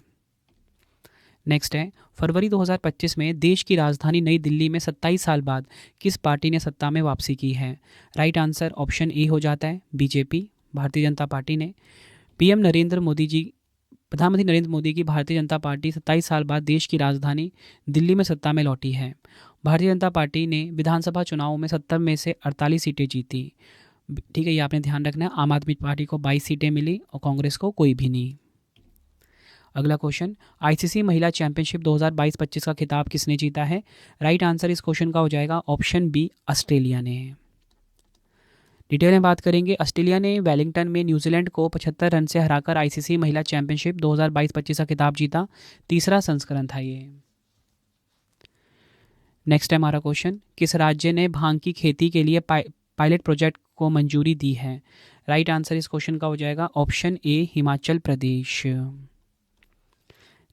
नेक्स्ट है, फरवरी 2025 में देश की राजधानी नई दिल्ली में 27 साल बाद किस पार्टी ने सत्ता में वापसी की है? राइट आंसर ऑप्शन ए हो जाता है BJP, भारतीय जनता पार्टी ने। प्रधानमंत्री नरेंद्र मोदी की भारतीय जनता पार्टी 27 साल बाद देश की राजधानी दिल्ली में सत्ता में लौटी है। भारतीय जनता पार्टी ने विधानसभा चुनाव में 70 में से 48 सीटें जीती। ठीक है, ये आपने ध्यान रखना है। आम आदमी पार्टी को 22 सीटें मिली और कांग्रेस को कोई भी नहीं। अगला क्वेश्चन, ICC महिला चैंपियनशिप 2022-25 का खिताब किसने जीता है? राइट आंसर इस क्वेश्चन का हो जाएगा ऑप्शन बी ऑस्ट्रेलिया ने। डिटेल में बात करेंगे, ऑस्ट्रेलिया ने वेलिंगटन में न्यूजीलैंड को 75 रन से हराकर ICC महिला चैंपियनशिप 2022-25 का खिताब जीता। तीसरा संस्करण था ये। नेक्स्ट है हमारा क्वेश्चन, किस राज्य ने भांग की खेती के लिए पायलट प्रोजेक्ट को मंजूरी दी है? राइट आंसर इस क्वेश्चन का हो जाएगा ऑप्शन ए हिमाचल प्रदेश।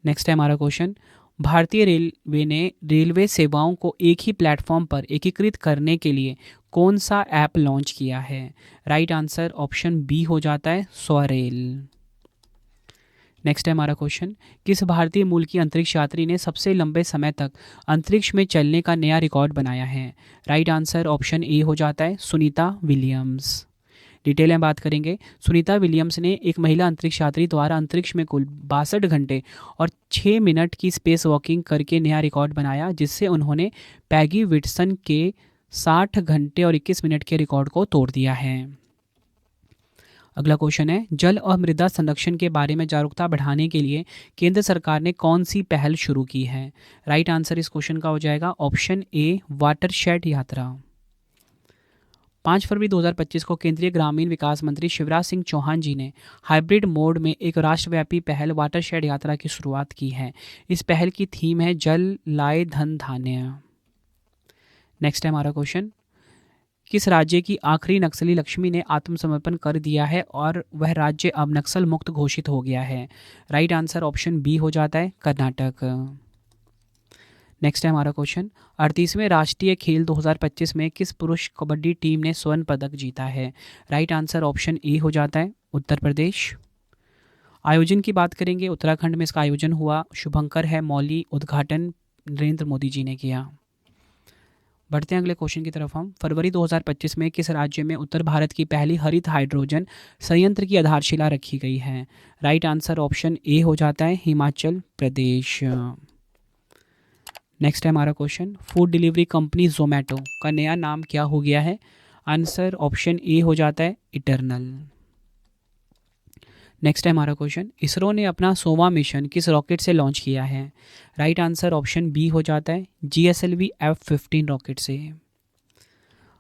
नेक्स्ट है हमारा क्वेश्चन, भारतीय रेलवे ने रेलवे सेवाओं को एक ही प्लेटफॉर्म पर एकीकृत करने के लिए कौन सा ऐप लॉन्च किया है? राइट आंसर ऑप्शन बी हो जाता है स्वरेल। नेक्स्ट है हमारा क्वेश्चन, किस भारतीय मूल की अंतरिक्ष यात्री ने सबसे लंबे समय तक अंतरिक्ष में चलने का नया रिकॉर्ड बनाया है? राइट आंसर ऑप्शन ए हो जाता है सुनीता विलियम्स। डिटेल में बात करेंगे, सुनीता विलियम्स ने एक महिला अंतरिक्ष यात्री द्वारा अंतरिक्ष में कुल 62 घंटे और 6 मिनट की स्पेस वॉकिंग करके नया रिकॉर्ड बनाया, जिससे उन्होंने पैगी विटसन के 60 घंटे और 21 मिनट के रिकॉर्ड को तोड़ दिया है। अगला क्वेश्चन है, जल और मृदा संरक्षण के बारे में जागरूकता बढ़ाने के लिए केंद्र सरकार ने कौन सी पहल शुरू की है? राइट आंसर इस क्वेश्चन का हो जाएगा ऑप्शन ए वाटरशेड यात्रा। 5 फरवरी 2025 को केंद्रीय ग्रामीण विकास मंत्री शिवराज सिंह चौहान जी ने हाइब्रिड मोड में एक राष्ट्रव्यापी पहल वाटरशेड यात्रा की शुरुआत की है। इस पहल की थीम है जल लाए धन धान्य। नेक्स्ट है हमारा क्वेश्चन, किस राज्य की आखिरी नक्सली लक्ष्मी ने आत्मसमर्पण कर दिया है और वह राज्य अब नक्सल मुक्त घोषित हो गया है? राइट आंसर ऑप्शन बी हो जाता है कर्नाटक। नेक्स्ट है हमारा क्वेश्चन, 38वें राष्ट्रीय खेल 2025 में किस पुरुष कबड्डी टीम ने स्वर्ण पदक जीता है? राइट आंसर ऑप्शन ए हो जाता है उत्तर प्रदेश। आयोजन की बात करेंगे, उत्तराखंड में इसका आयोजन हुआ। शुभंकर है मौली, उद्घाटन नरेंद्र मोदी जी ने किया। बढ़ते हैं अगले क्वेश्चन की तरफ हम। फरवरी 2025 में किस राज्य में उत्तर भारत की पहली हरित हाइड्रोजन संयंत्र की आधारशिला रखी गई है? राइट आंसर ऑप्शन ए हो जाता है हिमाचल प्रदेश। नेक्स्ट है हमारा question, food delivery company Zomato का नया नाम क्या हो गया है? आंसर ऑप्शन ए हो जाता है इटर्नल। नेक्स्ट है हमारा क्वेश्चन, इसरो ने अपना 100वां मिशन किस रॉकेट से लॉन्च किया है? राइट आंसर ऑप्शन बी हो जाता है GSLV F-15 रॉकेट से।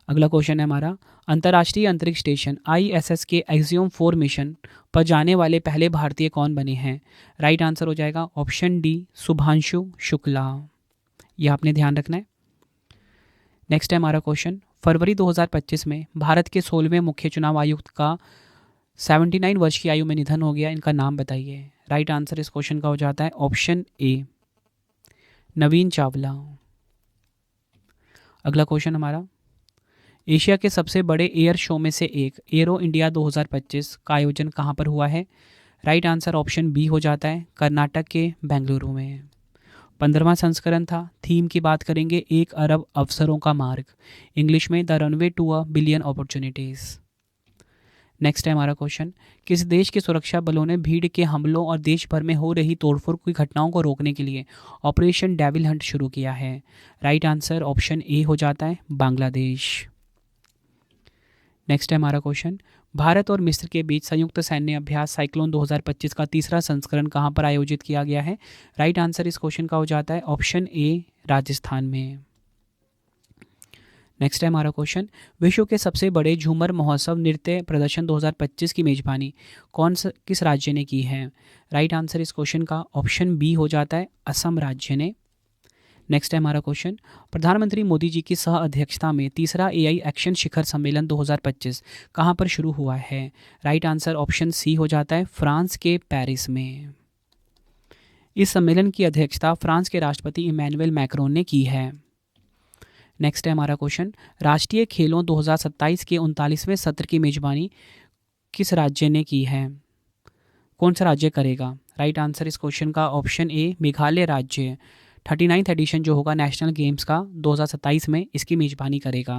अगला क्वेश्चन है हमारा, अंतर्राष्ट्रीय अंतरिक्ष स्टेशन ISS के एक्सियोम 4 मिशन पर जाने वाले पहले भारतीय कौन बने हैं? राइट आंसर हो जाएगा ऑप्शन डी शुभांशु शुक्ला। यह आपने ध्यान रखना है। नेक्स्ट है हमारा क्वेश्चन, फरवरी 2025 में भारत के 16वें मुख्य चुनाव आयुक्त का 79 वर्ष की आयु में निधन हो गया। इनका नाम बताइए। राइट आंसर इस क्वेश्चन का हो जाता है ऑप्शन ए नवीन चावला। अगला क्वेश्चन हमारा, एशिया के सबसे बड़े एयर शो में से एक एरो इंडिया 2025 का आयोजन कहाँ पर हुआ है? राइट आंसर ऑप्शन बी हो जाता है कर्नाटक के बेंगलुरु में। 15वां संस्करण था। थीम की बात करेंगे 1 अरब अवसरों का मार्ग, इंग्लिश में the runway to a billion opportunities. Next है हमारा क्वेश्चन, किस देश के सुरक्षा बलों ने भीड़ के हमलों और देश भर में हो रही तोड़फोड़ की घटनाओं को रोकने के लिए ऑपरेशन डेविल हंट शुरू किया है? राइट आंसर ऑप्शन ए हो जाता है बांग्लादेश। नेक्स्ट है हमारा क्वेश्चन, भारत और मिस्र के बीच संयुक्त सैन्य अभ्यास साइक्लोन 2025 का तीसरा संस्करण कहां पर आयोजित किया गया है? राइट आंसर इस क्वेश्चन का हो जाता है ऑप्शन ए राजस्थान में। नेक्स्ट है हमारा क्वेश्चन, विश्व के सबसे बड़े झूमर महोत्सव नृत्य प्रदर्शन 2025 की मेजबानी किस राज्य ने की है? राइट आंसर इस क्वेश्चन का ऑप्शन बी हो जाता है असम राज्य ने। नेक्स्ट है हमारा क्वेश्चन, प्रधानमंत्री मोदी जी की सह अध्यक्षता में तीसरा एआई एक्शन शिखर सम्मेलन 2025 कहां पर शुरू हुआ है? राइट आंसर ऑप्शन सी हो जाता है फ्रांस के पेरिस में। इस सम्मेलन की अध्यक्षता फ्रांस के राष्ट्रपति इमैनुअल मैक्रोन ने की है। नेक्स्ट है हमारा क्वेश्चन, राष्ट्रीय खेलों 2027 के 39वें सत्र की मेजबानी किस राज्य ने की है? कौन सा राज्य करेगा? राइट आंसर इस क्वेश्चन का ऑप्शन ए मेघालय राज्य 39th एडिशन जो होगा नेशनल गेम्स का 2027 में इसकी मेजबानी करेगा।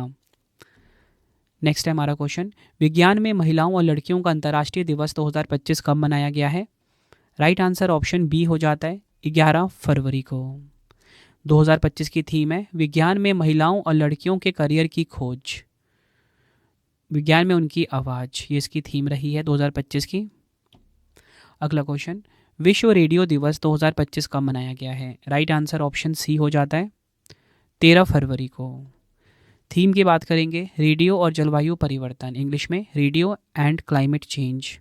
नेक्स्ट है हमारा क्वेश्चन, विज्ञान में महिलाओं और लड़कियों का अंतर्राष्ट्रीय दिवस 2025 कब मनाया गया है? राइट आंसर ऑप्शन बी हो जाता है 11 फरवरी को। 2025 की थीम है विज्ञान में महिलाओं और लड़कियों के करियर की खोज, विज्ञान में उनकी आवाज़, ये इसकी थीम रही है 2025 की। अगला क्वेश्चन, विश्व रेडियो दिवस 2025 कब मनाया गया है? राइट आंसर ऑप्शन सी हो जाता है 13 फरवरी को। थीम की बात करेंगे रेडियो और जलवायु परिवर्तन, इंग्लिश में radio and climate change.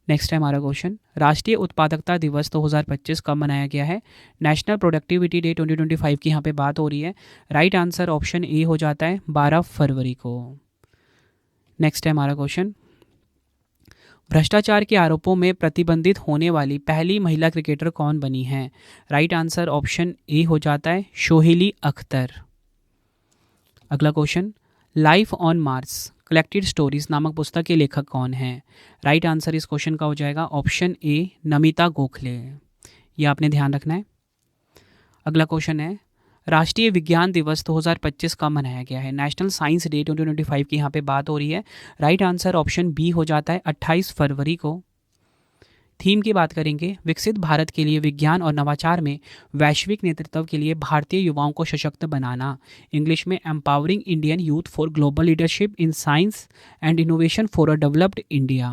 Next है हमारा क्वेश्चन, राष्ट्रीय उत्पादकता दिवस 2025 कब मनाया गया है? नेशनल प्रोडक्टिविटी डे 2025 की यहाँ पे बात हो रही है। राइट आंसर ऑप्शन ए हो जाता है 12 फरवरी को। नेक्स्ट है हमारा क्वेश्चन, भ्रष्टाचार के आरोपों में प्रतिबंधित होने वाली पहली महिला क्रिकेटर कौन बनी है? राइट आंसर ऑप्शन ए हो जाता है सोहेली अख्तर। अगला question, life on Mars collected stories नामक पुस्तक के लेखक कौन हैं? राइट आंसर इस क्वेश्चन का हो जाएगा ऑप्शन ए नमिता गोखले, ये आपने ध्यान रखना है। अगला क्वेश्चन है, राष्ट्रीय विज्ञान दिवस 2025 कब मनाया गया है? नेशनल साइंस डे 2025 की यहाँ पे बात हो रही है। राइट आंसर ऑप्शन बी हो जाता है 28 फरवरी को। थीम की बात करेंगे विकसित भारत के लिए विज्ञान और नवाचार में वैश्विक नेतृत्व के लिए भारतीय युवाओं को सशक्त बनाना, इंग्लिश में empowering Indian youth for global leadership in science and innovation for a developed India.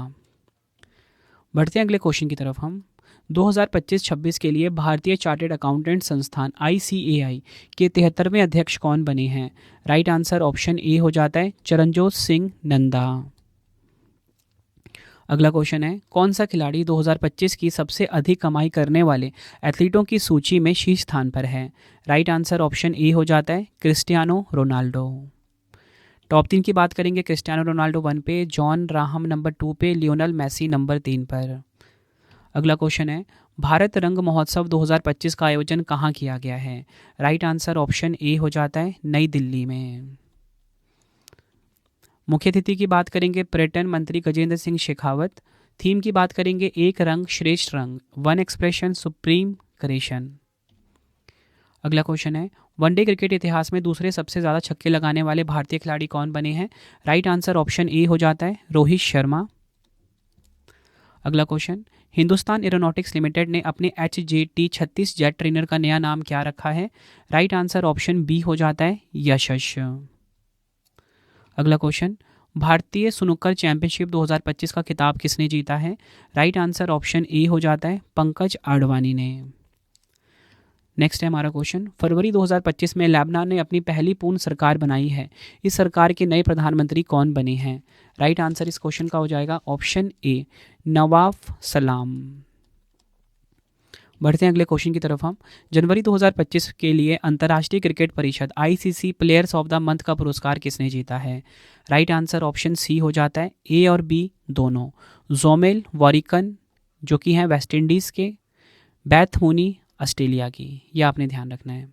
बढ़ते हैं अगले क्वेश्चन की तरफ हम। 2025-26 के लिए भारतीय चार्टर्ड अकाउंटेंट संस्थान ICAI के 73वें अध्यक्ष कौन बने हैं? राइट आंसर ऑप्शन ए हो जाता है चरणजोत सिंह नंदा। अगला क्वेश्चन है, कौन सा खिलाड़ी 2025 की सबसे अधिक कमाई करने वाले एथलीटों की सूची में शीर्ष स्थान पर है? राइट आंसर ऑप्शन ए हो जाता है क्रिस्टियानो रोनाल्डो। टॉप 3 की बात करेंगे, क्रिस्टियानो रोनाल्डो 1 पे, जॉन राहम नंबर 2 पे, लियोनल मेसी नंबर 3 पर। अगला क्वेश्चन है, भारत रंग महोत्सव 2025 का आयोजन कहाँ किया गया है? राइट आंसर ऑप्शन ए हो जाता है नई दिल्ली में। मुख्य अतिथि की बात करेंगे पर्यटन मंत्री गजेंद्र सिंह शेखावत। थीम की बात करेंगे एक रंग श्रेष्ठ रंग, वन एक्सप्रेशन सुप्रीम क्रिएशन। अगला क्वेश्चन है, वनडे क्रिकेट इतिहास में दूसरे सबसे ज़्यादा छक्के लगाने वाले भारतीय खिलाड़ी कौन बने हैं? राइट आंसर ऑप्शन ए हो जाता है रोहित शर्मा। अगला क्वेश्चन, हिंदुस्तान एरोनॉटिक्स लिमिटेड ने अपने HJT-36 जेट ट्रेनर का नया नाम क्या रखा है? राइट आंसर ऑप्शन बी हो जाता है यशस। अगला क्वेश्चन, भारतीय स्नूकर चैंपियनशिप 2025 का खिताब किसने जीता है? राइट आंसर ऑप्शन ए हो जाता है पंकज आडवाणी ने। नेक्स्ट है हमारा क्वेश्चन, फरवरी 2025 में लेबनान ने अपनी पहली पूर्ण सरकार बनाई है। इस सरकार के नए प्रधानमंत्री कौन बने हैं? राइट आंसर इस क्वेश्चन का हो जाएगा ऑप्शन ए नवाफ सलाम। बढ़ते हैं अगले क्वेश्चन की तरफ हम। जनवरी 2025 के लिए अंतर्राष्ट्रीय क्रिकेट परिषद ICC players of the month का पुरस्कार किसने जीता है? राइट आंसर ऑप्शन सी हो जाता है ए और बी दोनों, जोमेल वॉरिकन जो कि हैं वेस्ट इंडीज़ के, बैथ मूनी ऑस्ट्रेलिया की, यह आपने ध्यान रखना है।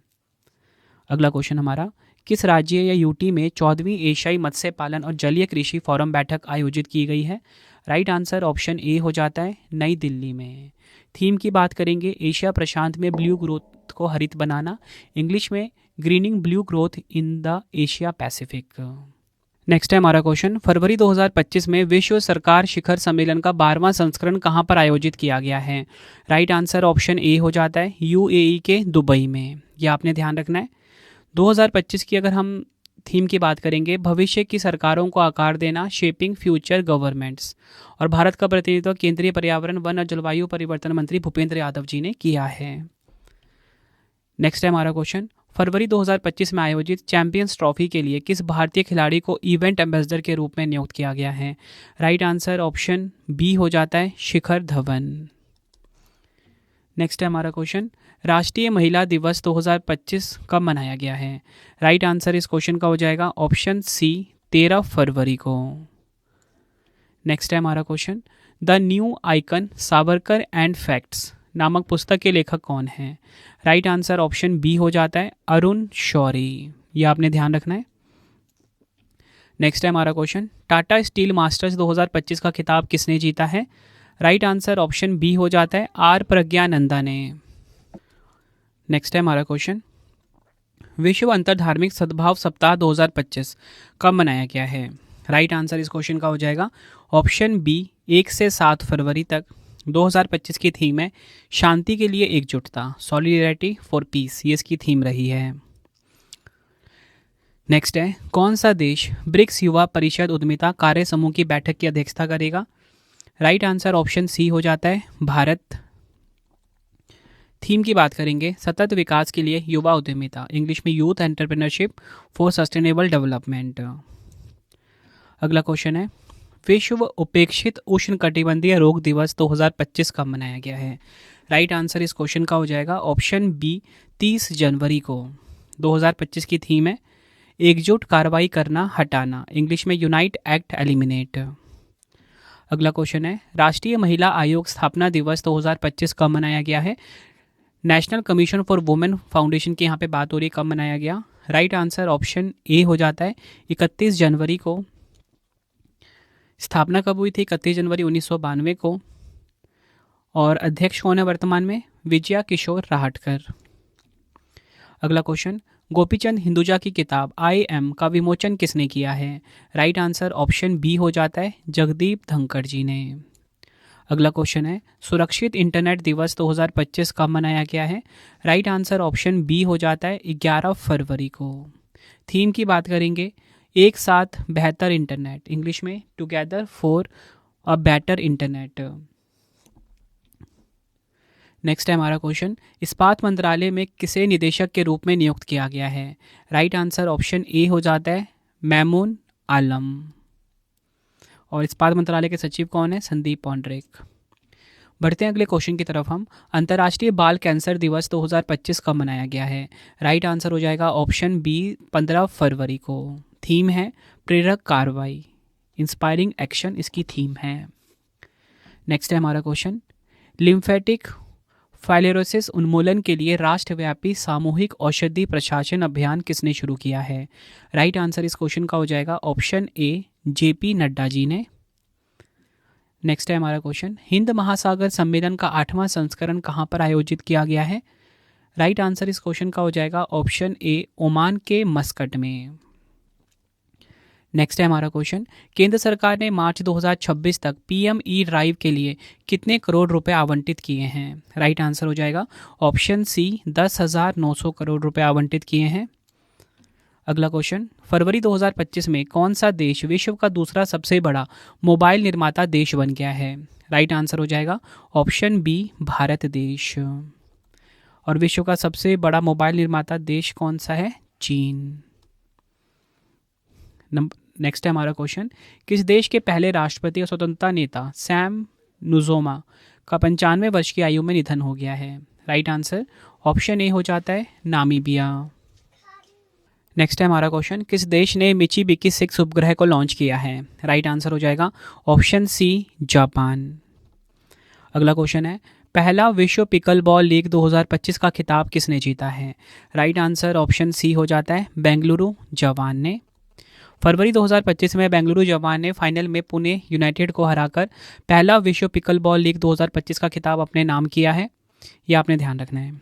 अगला क्वेश्चन हमारा, किस राज्य या यूटी में 14वीं एशियाई मत्स्य पालन और जलीय कृषि फोरम बैठक आयोजित की गई है? राइट आंसर ऑप्शन ए हो जाता है नई दिल्ली में। थीम की बात करेंगे एशिया प्रशांत में ब्लू ग्रोथ को हरित बनाना, इंग्लिश में grinning blue growth in the Asia Pacific. Next है हमारा क्वेश्चन, फरवरी 2025 में विश्व सरकार शिखर सम्मेलन का 12वां संस्करण कहाँ पर आयोजित किया गया है? राइट आंसर ऑप्शन ए हो जाता है यूएई के दुबई में। यह आपने ध्यान रखना है। 2025 की अगर हम थीम की बात करेंगे, भविष्य की सरकारों को आकार देना, शेपिंग फ्यूचर गवर्नमेंट्स, और भारत का प्रतिनिधित्व केंद्रीय पर्यावरण वन और जलवायु परिवर्तन मंत्री भूपेंद्र यादव जी ने किया है। नेक्स्ट है हमारा क्वेश्चन, फरवरी 2025 में आयोजित चैंपियंस ट्रॉफी के लिए किस भारतीय खिलाड़ी को इवेंट एम्बेसडर के रूप में नियुक्त किया गया है? राइट आंसर ऑप्शन बी हो जाता है शिखर धवन। नेक्स्ट है हमारा क्वेश्चन, राष्ट्रीय महिला दिवस 2025 कब मनाया गया है? राइट आंसर इस क्वेश्चन का हो जाएगा ऑप्शन सी 13 फरवरी को। नेक्स्ट है हमारा question, the new icon Savarkar and facts नामक पुस्तक के लेखक कौन हैं? राइट आंसर ऑप्शन बी हो जाता है अरुण शौरी। यह आपने ध्यान रखना है। नेक्स्ट है हमारा क्वेश्चन, टाटा स्टील मास्टर्स 2025 का खिताब किसने जीता है? राइट आंसर ऑप्शन बी हो जाता है आर प्रज्ञानंदा ने। नेक्स्ट है हमारा क्वेश्चन, विश्व अंतर्धार्मिक सद्भाव सप्ताह 2025 कब मनाया गया है? राइट आंसर इस क्वेश्चन का हो जाएगा ऑप्शन बी 1 से 7 फरवरी तक। 2025 की थीम है शांति के लिए एकजुटता, सॉलिडेरिटी फॉर पीस, ये इसकी थीम रही है। नेक्स्ट है, कौन सा देश ब्रिक्स युवा परिषद उद्यमिता कार्य समूह की बैठक की अध्यक्षता करेगा? राइट आंसर ऑप्शन सी हो जाता है भारत। थीम की बात करेंगे, सतत विकास के लिए युवा उद्यमिता, इंग्लिश में youth entrepreneurship for sustainable development. अगला क्वेश्चन है, विश्व उपेक्षित उष्णकटिबंधीय रोग दिवस 2025 कब मनाया गया है? राइट आंसर इस क्वेश्चन का हो जाएगा ऑप्शन बी 30 जनवरी को। 2025 की थीम है एकजुट कार्रवाई करना हटाना, इंग्लिश में यूनाइट एक्ट एलिमिनेट। अगला क्वेश्चन है, राष्ट्रीय महिला आयोग स्थापना दिवस 2025 कब मनाया गया है? National commission for women foundation की यहाँ पे बात हो रही है, कब मनाया गया? राइट आंसर ऑप्शन ए हो जाता है 31 जनवरी को। स्थापना कब हुई थी? 31 जनवरी 1992 को। और अध्यक्ष कौन है वर्तमान में? विजया किशोर राहटकर। अगला क्वेश्चन, गोपीचंद हिंदुजा की किताब आई एम का विमोचन किसने किया है? राइट आंसर ऑप्शन बी हो जाता है जगदीप धनखड़ जी ने। अगला क्वेश्चन है, सुरक्षित इंटरनेट दिवस 2025 कब मनाया गया है? राइट आंसर ऑप्शन बी हो जाता है 11 फरवरी को। थीम की बात करेंगे, एक साथ बेहतर इंटरनेट, इंग्लिश में together for a better internet. Next है हमारा क्वेश्चन, इस्पात मंत्रालय में किसे निदेशक के रूप में नियुक्त किया गया है? राइट आंसर ऑप्शन ए हो जाता है मैमून आलम। और इस्पात मंत्रालय के सचिव कौन है? संदीप पौंडरेक। बढ़ते हैं अगले क्वेश्चन की तरफ हम, अंतर्राष्ट्रीय बाल कैंसर दिवस 2025 कब मनाया गया है? राइट आंसर हो जाएगा ऑप्शन बी 15 फरवरी को। थीम है प्रेरक कार्रवाई, इंस्पायरिंग एक्शन इसकी थीम है। नेक्स्ट है हमारा क्वेश्चन, लिम्फेटिक फाइलेरोसिस उन्मूलन के लिए राष्ट्रव्यापी सामूहिक औषधि प्रशासन अभियान किसने शुरू किया है? राइट आंसर इस क्वेश्चन का हो जाएगा ऑप्शन ए जेपी नड्डा जी ने। नेक्स्ट है हमारा क्वेश्चन, हिंद महासागर सम्मेलन का 8वां संस्करण कहाँ पर आयोजित किया गया है? राइट आंसर इस क्वेश्चन का हो जाएगा ऑप्शन ए ओमान के मस्कट में। नेक्स्ट है हमारा क्वेश्चन, केंद्र सरकार ने मार्च 2026 तक पीएम ई ड्राइव के लिए कितने करोड़ रुपए आवंटित किए हैं? राइट आंसर हो जाएगा ऑप्शन सी 10,900 करोड़ रुपए आवंटित किए हैं। अगला क्वेश्चन, फरवरी 2025 में कौन सा देश विश्व का दूसरा सबसे बड़ा मोबाइल निर्माता देश बन गया है? राइट आंसर हो जाएगा ऑप्शन बी भारत देश। और विश्व का सबसे बड़ा मोबाइल निर्माता देश कौन सा है? चीन। नेक्स्ट है हमारा क्वेश्चन, किस देश के पहले राष्ट्रपति और स्वतंत्रता नेता सैम नुजोमा का 95 वर्ष की आयु में निधन हो गया है? राइट आंसर ऑप्शन ए हो जाता है नामीबिया। नेक्स्ट है हमारा क्वेश्चन, किस देश ने मिचिबिकी 6 उपग्रह को लॉन्च किया है? राइट आंसर हो जाएगा ऑप्शन सी जापान। अगला क्वेश्चन है, पहला विश्व पिकल बॉल लीग 2025 का खिताब किसने जीता है? राइट आंसर ऑप्शन सी हो जाता है बेंगलुरु जवान ने। फरवरी 2025 में बेंगलुरु जवान ने फाइनल में पुणे यूनाइटेड को हराकर पहला विश्व पिकल बॉल लीग 2025 का खिताब अपने नाम किया है। यह आपने ध्यान रखना है।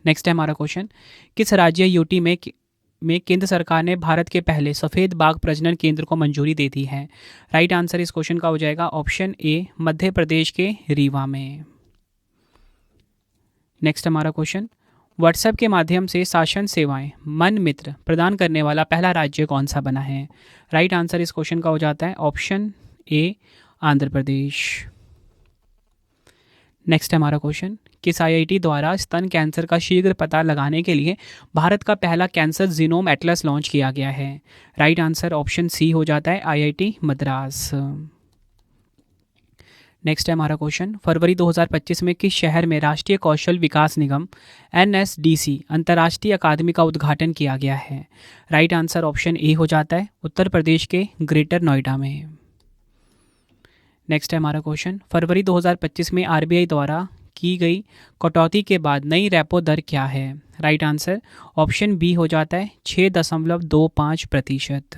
नेक्स्ट है हमारा क्वेश्चन, किस राज्य यूटी में में केंद्र सरकार ने भारत के पहले सफ़ेद बाघ प्रजनन केंद्र को मंजूरी दे दी है? राइट आंसर इस क्वेश्चन का हो जाएगा ऑप्शन ए, मध्य प्रदेश के रीवा में। नेक्स्ट हमारा क्वेश्चन, व्हाट्सएप के माध्यम से शासन सेवाएं मन मित्र प्रदान करने वाला पहला राज्य कौन सा बना है? राइट आंसर इस क्वेश्चन का हो जाता है option A, Andhra Pradesh. Next हमारा क्वेश्चन, किस आईआईटी द्वारा स्तन कैंसर का शीघ्र पता लगाने के लिए भारत का पहला कैंसर जीनोम एटलस लॉन्च किया गया है? राइट आंसर ऑप्शन सी हो जाता है आईआईटी मद्रास। नेक्स्ट है हमारा क्वेश्चन, फरवरी 2025 में किस शहर में राष्ट्रीय कौशल विकास निगम NSDC अंतर्राष्ट्रीय अकादमी का उद्घाटन किया गया है? राइट आंसर ऑप्शन ए हो जाता है उत्तर प्रदेश के ग्रेटर नोएडा में। नेक्स्ट है हमारा क्वेश्चन, फरवरी 2025 में RBI द्वारा की गई कटौती के बाद नई रेपो दर क्या है? राइट आंसर ऑप्शन बी हो जाता है 6.25%।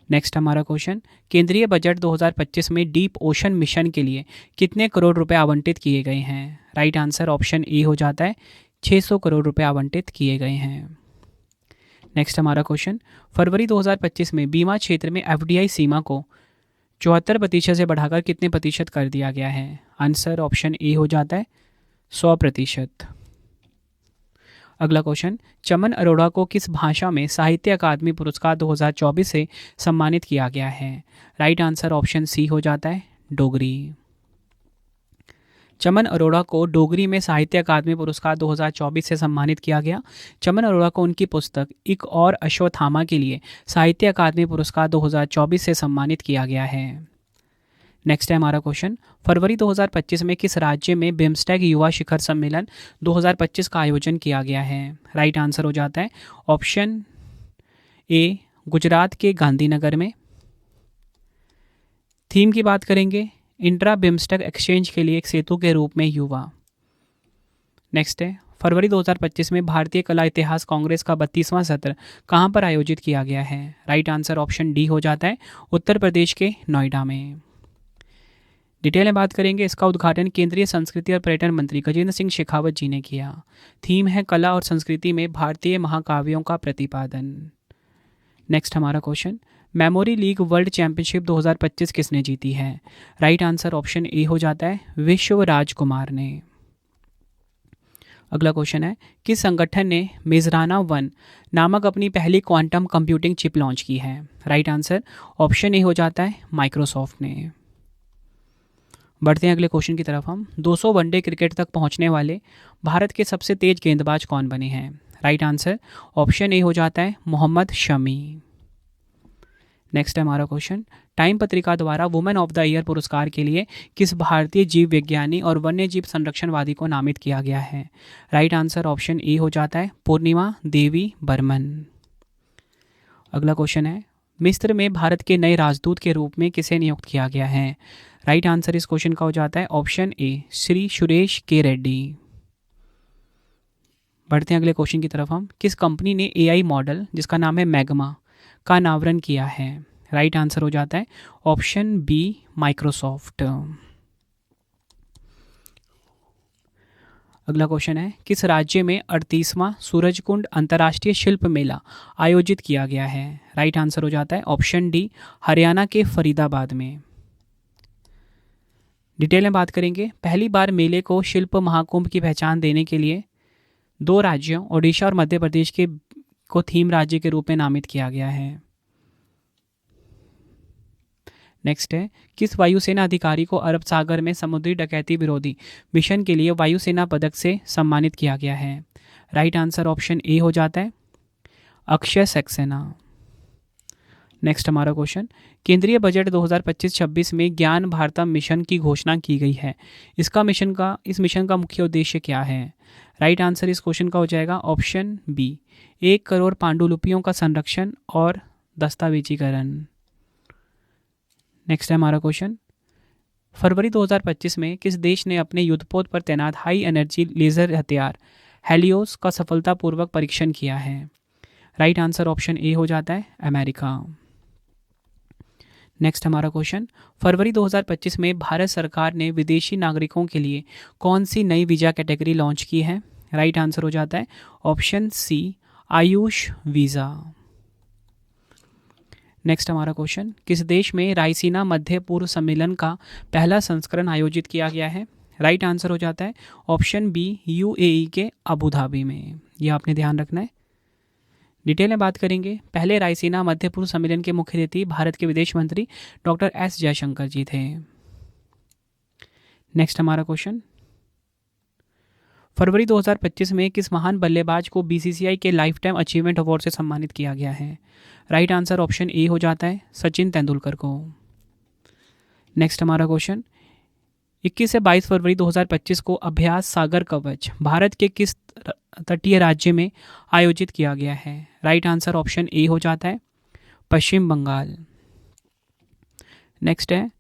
नेक्स्ट हमारा क्वेश्चन, केंद्रीय बजट 2025 में डीप ओशन मिशन के लिए कितने करोड़ रुपए आवंटित किए गए हैं? राइट आंसर ऑप्शन ए हो जाता है 600 करोड़ रुपए आवंटित किए गए हैं। नेक्स्ट हमारा क्वेश्चन, फरवरी 2025 में बीमा क्षेत्र में FDI सीमा को 74% से बढ़ाकर कितने प्रतिशत कर दिया गया है? आंसर ऑप्शन ए हो जाता है 100%। अगला क्वेश्चन, चमन अरोड़ा को किस भाषा में साहित्य अकादमी पुरस्कार 2024 से सम्मानित किया गया है? राइट आंसर ऑप्शन सी हो जाता है डोगरी। चमन अरोड़ा को डोगरी में साहित्य अकादमी पुरस्कार 2024 से सम्मानित किया गया। चमन अरोड़ा को उनकी पुस्तक एक और अश्वत्थामा के लिए साहित्य अकादमी पुरस्कार 2024 से सम्मानित किया गया है। नेक्स्ट है हमारा क्वेश्चन, फरवरी 2025 में किस राज्य में बिम्स्टेक युवा शिखर सम्मेलन 2025 का आयोजन किया गया है? राइट आंसर हो जाता है ऑप्शन ए, गुजरात के गांधीनगर में। थीम की बात करेंगे, इंट्रा बिम्स्टेक एक्सचेंज के लिए एक सेतु के रूप में युवा। नेक्स्ट है, फरवरी 2025 में भारतीय कला इतिहास कांग्रेस का 32वां सत्र कहाँ पर आयोजित किया गया है? राइट आंसर ऑप्शन डी हो जाता है उत्तर प्रदेश के नोएडा में। डिटेल में बात करेंगे, इसका उद्घाटन केंद्रीय संस्कृति और पर्यटन मंत्री गजेंद्र सिंह शेखावत जी ने किया। थीम है कला और संस्कृति में भारतीय महाकाव्यों का प्रतिपादन। नेक्स्ट हमारा question, memory league world championship 2025 किसने जीती है? राइट आंसर ऑप्शन ए हो जाता है विश्व राजकुमार ने। अगला क्वेश्चन है, किस संगठन ने मेजराना 1 नामक अपनी पहली क्वांटम कंप्यूटिंग चिप लॉन्च की है? राइट आंसर ऑप्शन ए हो जाता है माइक्रोसॉफ्ट ने। बढ़ते हैं अगले क्वेश्चन की तरफ हम, 200 वनडे क्रिकेट तक पहुंचने वाले भारत के सबसे तेज गेंदबाज कौन बने हैं? राइट आंसर ऑप्शन ए हो जाता है मोहम्मद शमी। नेक्स्ट है हमारा क्वेश्चन, टाइम पत्रिका द्वारा वुमेन ऑफ द ईयर पुरस्कार के लिए किस भारतीय जीव विज्ञानी और वन्य जीव संरक्षणवादी को नामित किया गया है? राइट आंसर ऑप्शन ए हो जाता है पूर्णिमा देवी बर्मन। अगला क्वेश्चन है, मिस्र में भारत के नए राजदूत के रूप में किसे नियुक्त किया गया है? राइट आंसर इस क्वेश्चन का हो जाता है ऑप्शन ए श्री सुरेश के रेड्डी। बढ़ते हैं अगले क्वेश्चन की तरफ हम, किस कंपनी ने AI मॉडल जिसका नाम है मैग्मा का अनावरण किया है? राइट आंसर हो जाता है ऑप्शन बी माइक्रोसॉफ्ट। अगला क्वेश्चन है, किस राज्य में 38वां सूरजकुंड अंतर्राष्ट्रीय शिल्प मेला आयोजित किया गया है? राइट आंसर हो जाता है ऑप्शन डी हरियाणा के फरीदाबाद में। डिटेल में बात करेंगे, पहली बार मेले को शिल्प महाकुंभ की पहचान देने के लिए 2 राज्यों ओडिशा और मध्य प्रदेश के को थीम राज्य के रूप में नामित किया गया है। नेक्स्ट है, किस वायुसेना अधिकारी को अरब सागर में समुद्री डकैती विरोधी मिशन के लिए वायुसेना पदक से सम्मानित किया गया है? राइट आंसर ऑप्शन ए हो जाता है अक्षय सक्सेना। नेक्स्ट हमारा क्वेश्चन, केंद्रीय बजट 2025-26 में ज्ञान भारतम मिशन की घोषणा की गई है। इस मिशन का मुख्य उद्देश्य क्या है? राइट आंसर इस क्वेश्चन का हो जाएगा ऑप्शन बी 1 करोड़ पांडुलिपियों का संरक्षण और दस्तावेजीकरण। नेक्स्ट है हमारा क्वेश्चन, फरवरी 2025 में किस देश ने अपने युद्धपोत पर तैनात हाई एनर्जी लेजर हथियार हेलियोस का सफलतापूर्वक परीक्षण किया है? राइट आंसर ऑप्शन ए हो जाता है अमेरिका। नेक्स्ट हमारा क्वेश्चन, फरवरी 2025 में भारत सरकार ने विदेशी नागरिकों के लिए कौन सी नई वीज़ा कैटेगरी लॉन्च की है? राइट आंसर हो जाता है option C Ayush visa. Next हमारा क्वेश्चन, किस देश में रायसीना मध्य पूर्व सम्मेलन का पहला संस्करण आयोजित किया गया है? राइट आंसर हो जाता है ऑप्शन बी, यूएई के अबू धाबी में। यह आपने ध्यान रखना है। डिटेल में बात करेंगे। पहले रायसीना मध्य पूर्व सम्मेलन के मुख्य अतिथि भारत के विदेश मंत्री डॉक्टर एस जयशंकर जी थे। नेक्स्ट हमारा क्वेश्चन, फरवरी 2025 में किस महान बल्लेबाज को बीसीसीआई के लाइफ टाइम अचीवमेंट अवार्ड से सम्मानित किया गया है? राइट आंसर ऑप्शन ए हो जाता है सचिन तेंदुलकर को। नेक्स्ट हमारा क्वेश्चन, 21 से 22 फरवरी 2025 को अभ्यास सागर कवच भारत के किस तटीय राज्य में आयोजित किया गया है? राइट आंसर ऑप्शन ए हो जाता है पश्चिम बंगाल। नेक्स्ट है,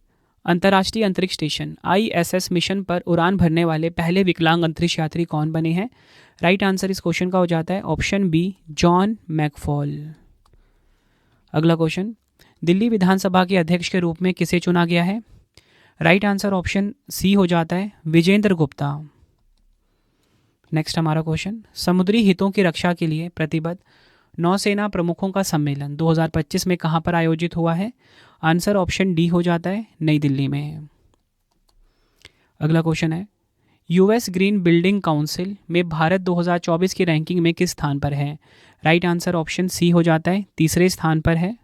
अंतर्राष्ट्रीय अंतरिक्ष स्टेशन आईएसएस मिशन पर उड़ान भरने वाले पहले विकलांग अंतरिक्ष यात्री कौन बने हैं? राइट आंसर इस क्वेश्चन का हो जाता है ऑप्शन बी, जॉन मैकफॉल। अगला क्वेश्चन, दिल्ली विधानसभा के अध्यक्ष के रूप में किसे चुना गया है? राइट आंसर ऑप्शन सी हो जाता है विजेंद्र गुप्ता। नेक्स्ट हमारा क्वेश्चन, समुद्री हितों की रक्षा के लिए प्रतिबद्ध नौसेना प्रमुखों का सम्मेलन 2025 में कहां पर आयोजित हुआ है? आंसर ऑप्शन डी हो जाता है नई दिल्ली में। अगला क्वेश्चन है, यूएस ग्रीन बिल्डिंग काउंसिल में भारत 2024 की रैंकिंग में किस स्थान पर है? राइट आंसर ऑप्शन सी हो जाता है तीसरे स्थान पर है।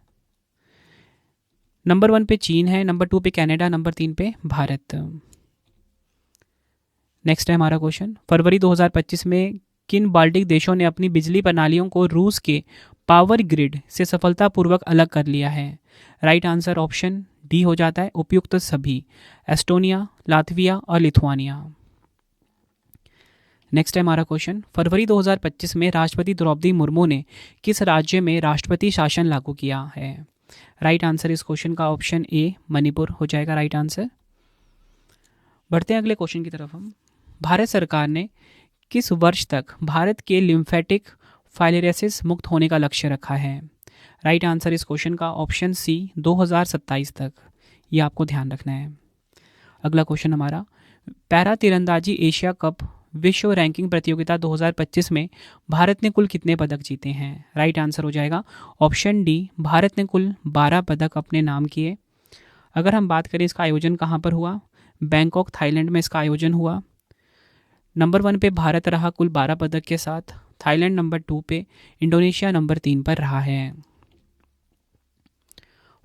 नंबर 1 पे चीन है, नंबर 2 पे कनाडा, नंबर 3 पे भारत। नेक्स्ट है हमारा क्वेश्चन, फरवरी 2025 में किन बाल्टिक देशों ने अपनी बिजली प्रणालियों को रूस के पावर ग्रिड से सफलतापूर्वक अलग कर लिया है? राइट आंसर ऑप्शन डी हो जाता है उपयुक्त सभी, एस्टोनिया, लातविया और लिथुआनिया। नेक्स्ट है हमारा क्वेश्चन, फरवरी 2025 में राष्ट्रपति द्रौपदी मुर्मू ने किस राज्य में राष्ट्रपति शासन लागू किया है? राइट आंसर इस क्वेश्चन का ऑप्शन ए, मणिपुर हो जाएगा राइट आंसर। बढ़ते हैं अगले क्वेश्चन की तरफ हम। भारत सरकार ने किस वर्ष तक भारत के लिम्फेटिक फाइलेरियासिस मुक्त होने का लक्ष्य रखा है? राइट आंसर इस क्वेश्चन का ऑप्शन सी, 2027 तक। ये आपको ध्यान रखना है। अगला क्वेश्चन हमारा, पैरा तीरंदाजी एशिया कप विश्व रैंकिंग प्रतियोगिता 2025 में भारत ने कुल कितने पदक जीते हैं? राइट आंसर हो जाएगा ऑप्शन डी, भारत ने कुल 12 पदक अपने नाम किए। अगर हम बात करें इसका आयोजन कहाँ पर हुआ, बैंकॉक थाईलैंड में इसका आयोजन हुआ। नंबर 1 पे भारत रहा कुल 12 पदक के साथ, थाईलैंड नंबर 2 पे, इंडोनेशिया नंबर 3 पर रहा है।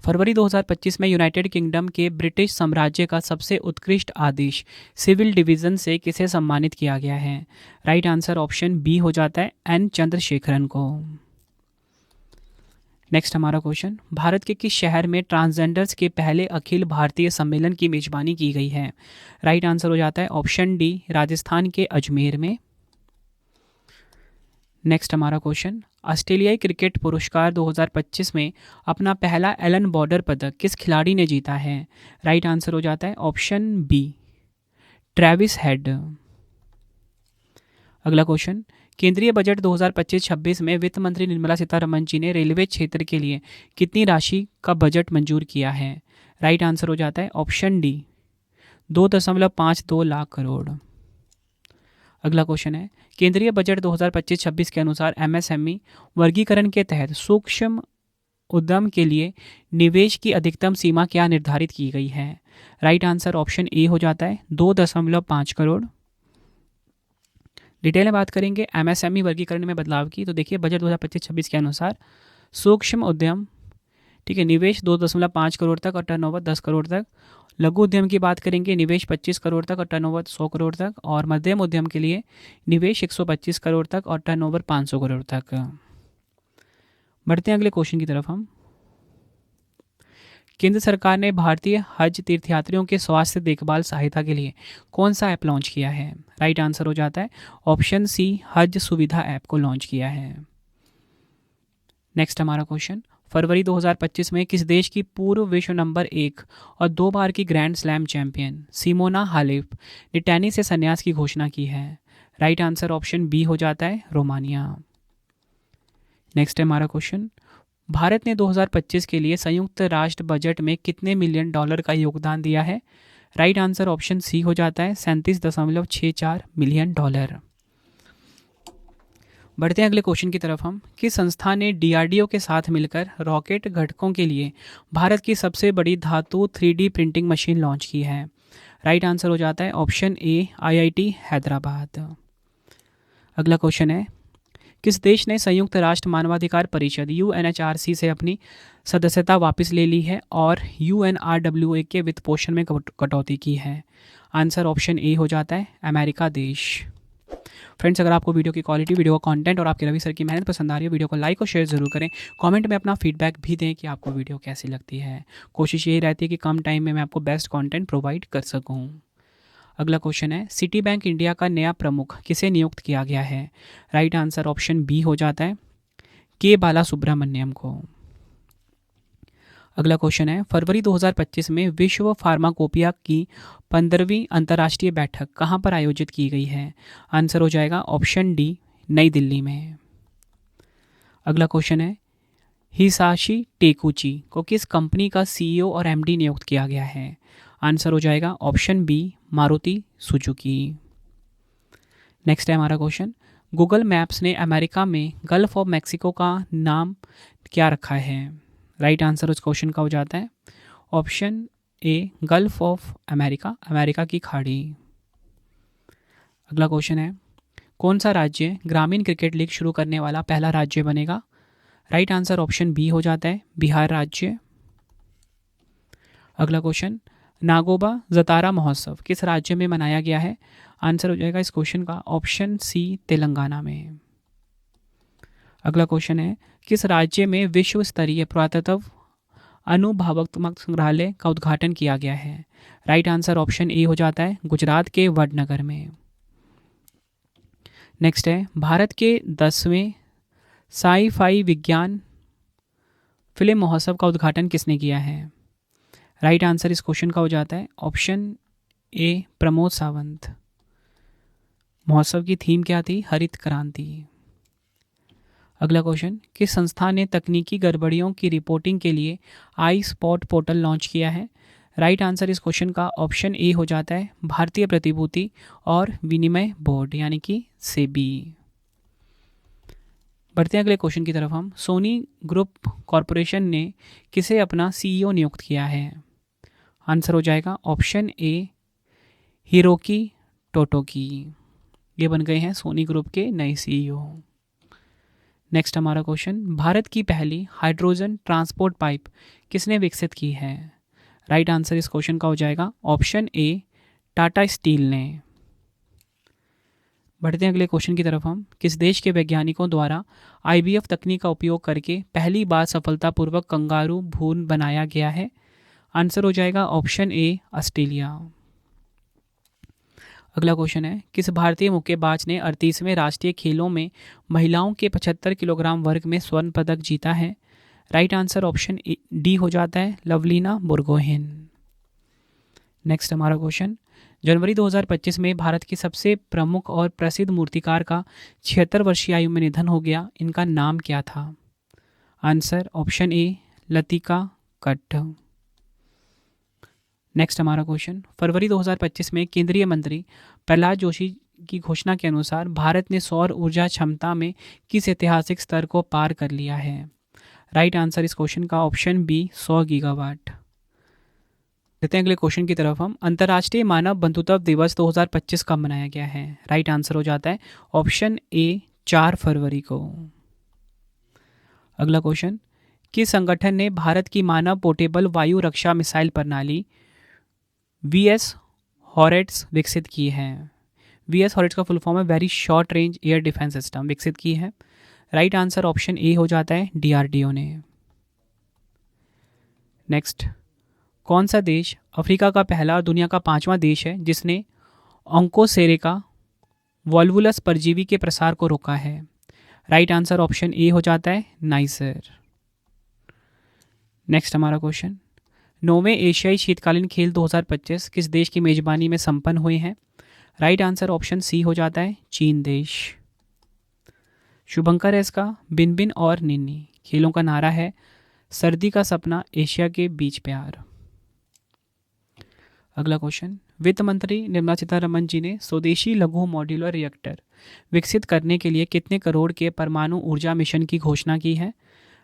फरवरी 2025 में यूनाइटेड किंगडम के ब्रिटिश साम्राज्य का सबसे उत्कृष्ट आदेश सिविल डिवीजन से किसे सम्मानित किया गया है? राइट आंसर ऑप्शन बी हो जाता है एन चंद्रशेखरन को। नेक्स्ट हमारा क्वेश्चन, भारत के किस शहर में ट्रांसजेंडर्स के पहले अखिल भारतीय सम्मेलन की मेजबानी की गई है? राइट आंसर हो जाता है ऑप्शन डी, राजस्थान के अजमेर में। नेक्स्ट हमारा क्वेश्चन, ऑस्ट्रेलियाई क्रिकेट पुरस्कार 2025 में अपना पहला एलन बॉर्डर पदक किस खिलाड़ी ने जीता है? राइट आंसर हो जाता है ऑप्शन बी, ट्रेविस हेड। अगला क्वेश्चन, केंद्रीय बजट 2025-26 में वित्त मंत्री निर्मला सीतारमण जी ने रेलवे क्षेत्र के लिए कितनी राशि का बजट मंजूर किया है? राइट आंसर हो जाता है ऑप्शन डी, 2.52 लाख करोड़। अगला क्वेश्चन है, केंद्रीय बजट 2025-26 के अनुसार एमएसएमई वर्गीकरण के तहत सूक्ष्म उद्यम के लिए निवेश की अधिकतम सीमा क्या निर्धारित की गई है? राइट आंसर ऑप्शन ए हो जाता है 2.5 करोड़। डिटेल में बात करेंगे एमएसएमई वर्गीकरण में बदलाव की, तो देखिए बजट 2025-26 के अनुसार सूक्ष्म उद्यम, ठीक है, निवेश 2.5 करोड़ तक और टर्नओवर 10 करोड़ तक। लघु उद्यम की बात करेंगे, निवेश 25 करोड़ तक और टर्नओवर 100 करोड़ तक। और मध्यम उद्यम के लिए निवेश 125 करोड़ तक और टर्नओवर 500 करोड़ तक। बढ़ते हैं अगले क्वेश्चन की तरफ हम। केंद्र सरकार ने भारतीय हज तीर्थयात्रियों के स्वास्थ्य देखभाल सहायता के लिए कौन सा ऐप लॉन्च किया है? राइट आंसर हो जाता है ऑप्शन सी, हज सुविधा ऐप को लॉन्च किया है। नेक्स्ट हमारा क्वेश्चन, फरवरी 2025 में किस देश की पूर्व विश्व नंबर 1 और 2 बार की grand slam champion Simona Halep ने टेनिस से संन्यास की घोषणा की है? राइट आंसर ऑप्शन बी हो जाता है रोमानिया। नेक्स्ट है हमारा क्वेश्चन, भारत ने 2025 के लिए संयुक्त राष्ट्र बजट में कितने मिलियन डॉलर का योगदान दिया है? राइट आंसर ऑप्शन सी हो जाता है 37.64 मिलियन डॉलर। बढ़ते हैं अगले क्वेश्चन की तरफ हम। किस संस्था ने डीआरडीओ के साथ मिलकर रॉकेट घटकों के लिए भारत की सबसे बड़ी धातु 3D प्रिंटिंग मशीन लॉन्च की है? राइट आंसर हो जाता है ऑप्शन ए आईआईटी हैदराबाद। अगला क्वेश्चन है, किस देश ने संयुक्त राष्ट्र मानवाधिकार परिषद यूएनएचआरसी से अपनी सदस्यता वापस ले ली है और यूएनआरडब्ल्यूए के वित्त पोषण में कटौती की है? आंसर ऑप्शन ए हो जाता है अमेरिका देश। फ्रेंड्स, अगर आपको वीडियो की क्वालिटी, वीडियो का कंटेंट और आपके रवि सर की मेहनत पसंद आ रही है, वीडियो को लाइक और शेयर जरूर करें। कमेंट में अपना फीडबैक भी दें कि आपको वीडियो कैसी लगती है। कोशिश यही रहती है कि कम टाइम में मैं आपको बेस्ट कंटेंट प्रोवाइड कर सकूं। अगला क्वेश्चन है, सिटी बैंक इंडिया का नया प्रमुख किसे नियुक्त किया गया है? राइट आंसर ऑप्शन बी हो जाता है के बाला सुब्रमण्यम को। अगला क्वेश्चन है, फरवरी 2025 में विश्व फार्माकोपिया की 15वीं अंतर्राष्ट्रीय बैठक कहाँ पर आयोजित की गई है? आंसर हो जाएगा ऑप्शन डी नई दिल्ली में। अगला क्वेश्चन है, हिसाशी टेकुची को किस कंपनी का सीईओ और एमडी नियुक्त किया गया है? आंसर हो जाएगा option B Maruti Suzuki. Next है हमारा क्वेश्चन, गूगल मैप्स ने अमेरिका में गल्फ ऑफ मैक्सिको का नाम क्या रखा है? राइट आंसर उस क्वेश्चन का हो जाता है option A gulf of America, America की खाड़ी। अगला क्वेश्चन है, कौन सा राज्य ग्रामीण क्रिकेट लीग शुरू करने वाला पहला राज्य बनेगा? राइट आंसर ऑप्शन बी हो जाता है बिहार राज्य। अगला क्वेश्चन, नागोबा जतारा महोत्सव किस राज्य में मनाया गया है? आंसर हो जाएगा इस क्वेश्चन का ऑप्शन सी तेलंगाना में। अगला क्वेश्चन है, किस राज्य में विश्व स्तरीय पुरातत्व अनुभवात्मक संग्रहालय का उद्घाटन किया गया है? राइट आंसर ऑप्शन ए हो जाता है गुजरात के वडनगर में। नेक्स्ट है, भारत के 10वें साई फाई विज्ञान फिल्म महोत्सव का उद्घाटन किसने किया है? राइट आंसर इस क्वेश्चन का हो जाता है ऑप्शन ए प्रमोद सावंत। महोत्सव की थीम क्या थी? हरित क्रांति। अगला क्वेश्चन, किस संस्था ने तकनीकी गड़बड़ियों की रिपोर्टिंग के लिए आई स्पॉट पोर्टल लॉन्च किया है? राइट आंसर इस क्वेश्चन का ऑप्शन ए हो जाता है भारतीय प्रतिभूति और विनिमय बोर्ड यानी कि सेबी। बढ़ते हैं अगले क्वेश्चन की तरफ हम। सोनी ग्रुप कॉरपोरेशन ने किसे अपना सीईओ नियुक्त किया है? आंसर हो जाएगा ऑप्शन ए हिरोकी टोटोकी। ये बन गए हैं सोनी ग्रुप के नए सीईओ। नेक्स्ट हमारा क्वेश्चन, भारत की पहली हाइड्रोजन ट्रांसपोर्ट पाइप किसने विकसित की है? राइट आंसर इस क्वेश्चन का हो जाएगा ऑप्शन ए टाटा स्टील ने। बढ़ते हैं अगले क्वेश्चन की तरफ हम। किस देश के वैज्ञानिकों द्वारा आईवीएफ तकनीक का उपयोग करके पहली बार सफलतापूर्वक कंगारू भ्रूण बनाया गया है? आंसर हो जाएगा ऑप्शन ए ऑस्ट्रेलिया। अगला क्वेश्चन है, किस भारतीय मुक्केबाज ने 38वें राष्ट्रीय खेलों में महिलाओं के 75 किलोग्राम वर्ग में स्वर्ण पदक जीता है? राइट आंसर ऑप्शन डी हो जाता है लवलीना बोरगोहेन। नेक्स्ट हमारा क्वेश्चन, जनवरी 2025 में भारत की सबसे प्रमुख और प्रसिद्ध मूर्तिकार का 76 वर्षीय आयु में निधन हो गया। इनका नाम क्या था? आंसर ऑप्शन ए लतिका कट्ट। नेक्स्ट हमारा क्वेश्चन, फरवरी 2025 में केंद्रीय मंत्री प्रहलाद जोशी की घोषणा के अनुसार भारत ने सौर ऊर्जा क्षमता में किस ऐतिहासिक स्तर को पार कर लिया है? राइट आंसर इस क्वेश्चन का ऑप्शन बी 100 गीगावाट। देते हैं अगले क्वेश्चन की तरफ हम। अंतर्राष्ट्रीय मानव बंधुत्व दिवस 2025 कब मनाया गया है? राइट आंसर हो जाता है ऑप्शन ए 4 फरवरी को। अगला क्वेश्चन, किस संगठन ने भारत की मानव पोर्टेबल वायु रक्षा मिसाइल प्रणाली VS हॉरेट्स विकसित की है? VS हॉरेट्स का फुल फॉर्म है very short range air defence system, विकसित की है। राइट आंसर ऑप्शन ए हो जाता है DRDO ने। नेक्स्ट, कौन सा देश अफ्रीका का पहला और दुनिया का 5वां देश है जिसने ऑन्कोसेरेका वॉल्वुलस परजीवी के प्रसार को रोका है? राइट आंसर ऑप्शन ए हो जाता है नाइजर। नेक्स्ट हमारा क्वेश्चन, 9वें एशियाई शीतकालीन खेल 2025 किस देश की मेजबानी में संपन्न हुए हैं? राइट आंसर ऑप्शन सी हो जाता है चीन देश। शुभंकर है इसका। बिन बिन और निन्नी खेलों का नारा है सर्दी का सपना एशिया के बीच प्यार। अगला क्वेश्चन, वित्त मंत्री निर्मला सीतारमण जी ने स्वदेशी लघु मॉड्यूलर रिएक्टर विकसित करने के लिए कितने करोड़ के परमाणु ऊर्जा मिशन की घोषणा की है?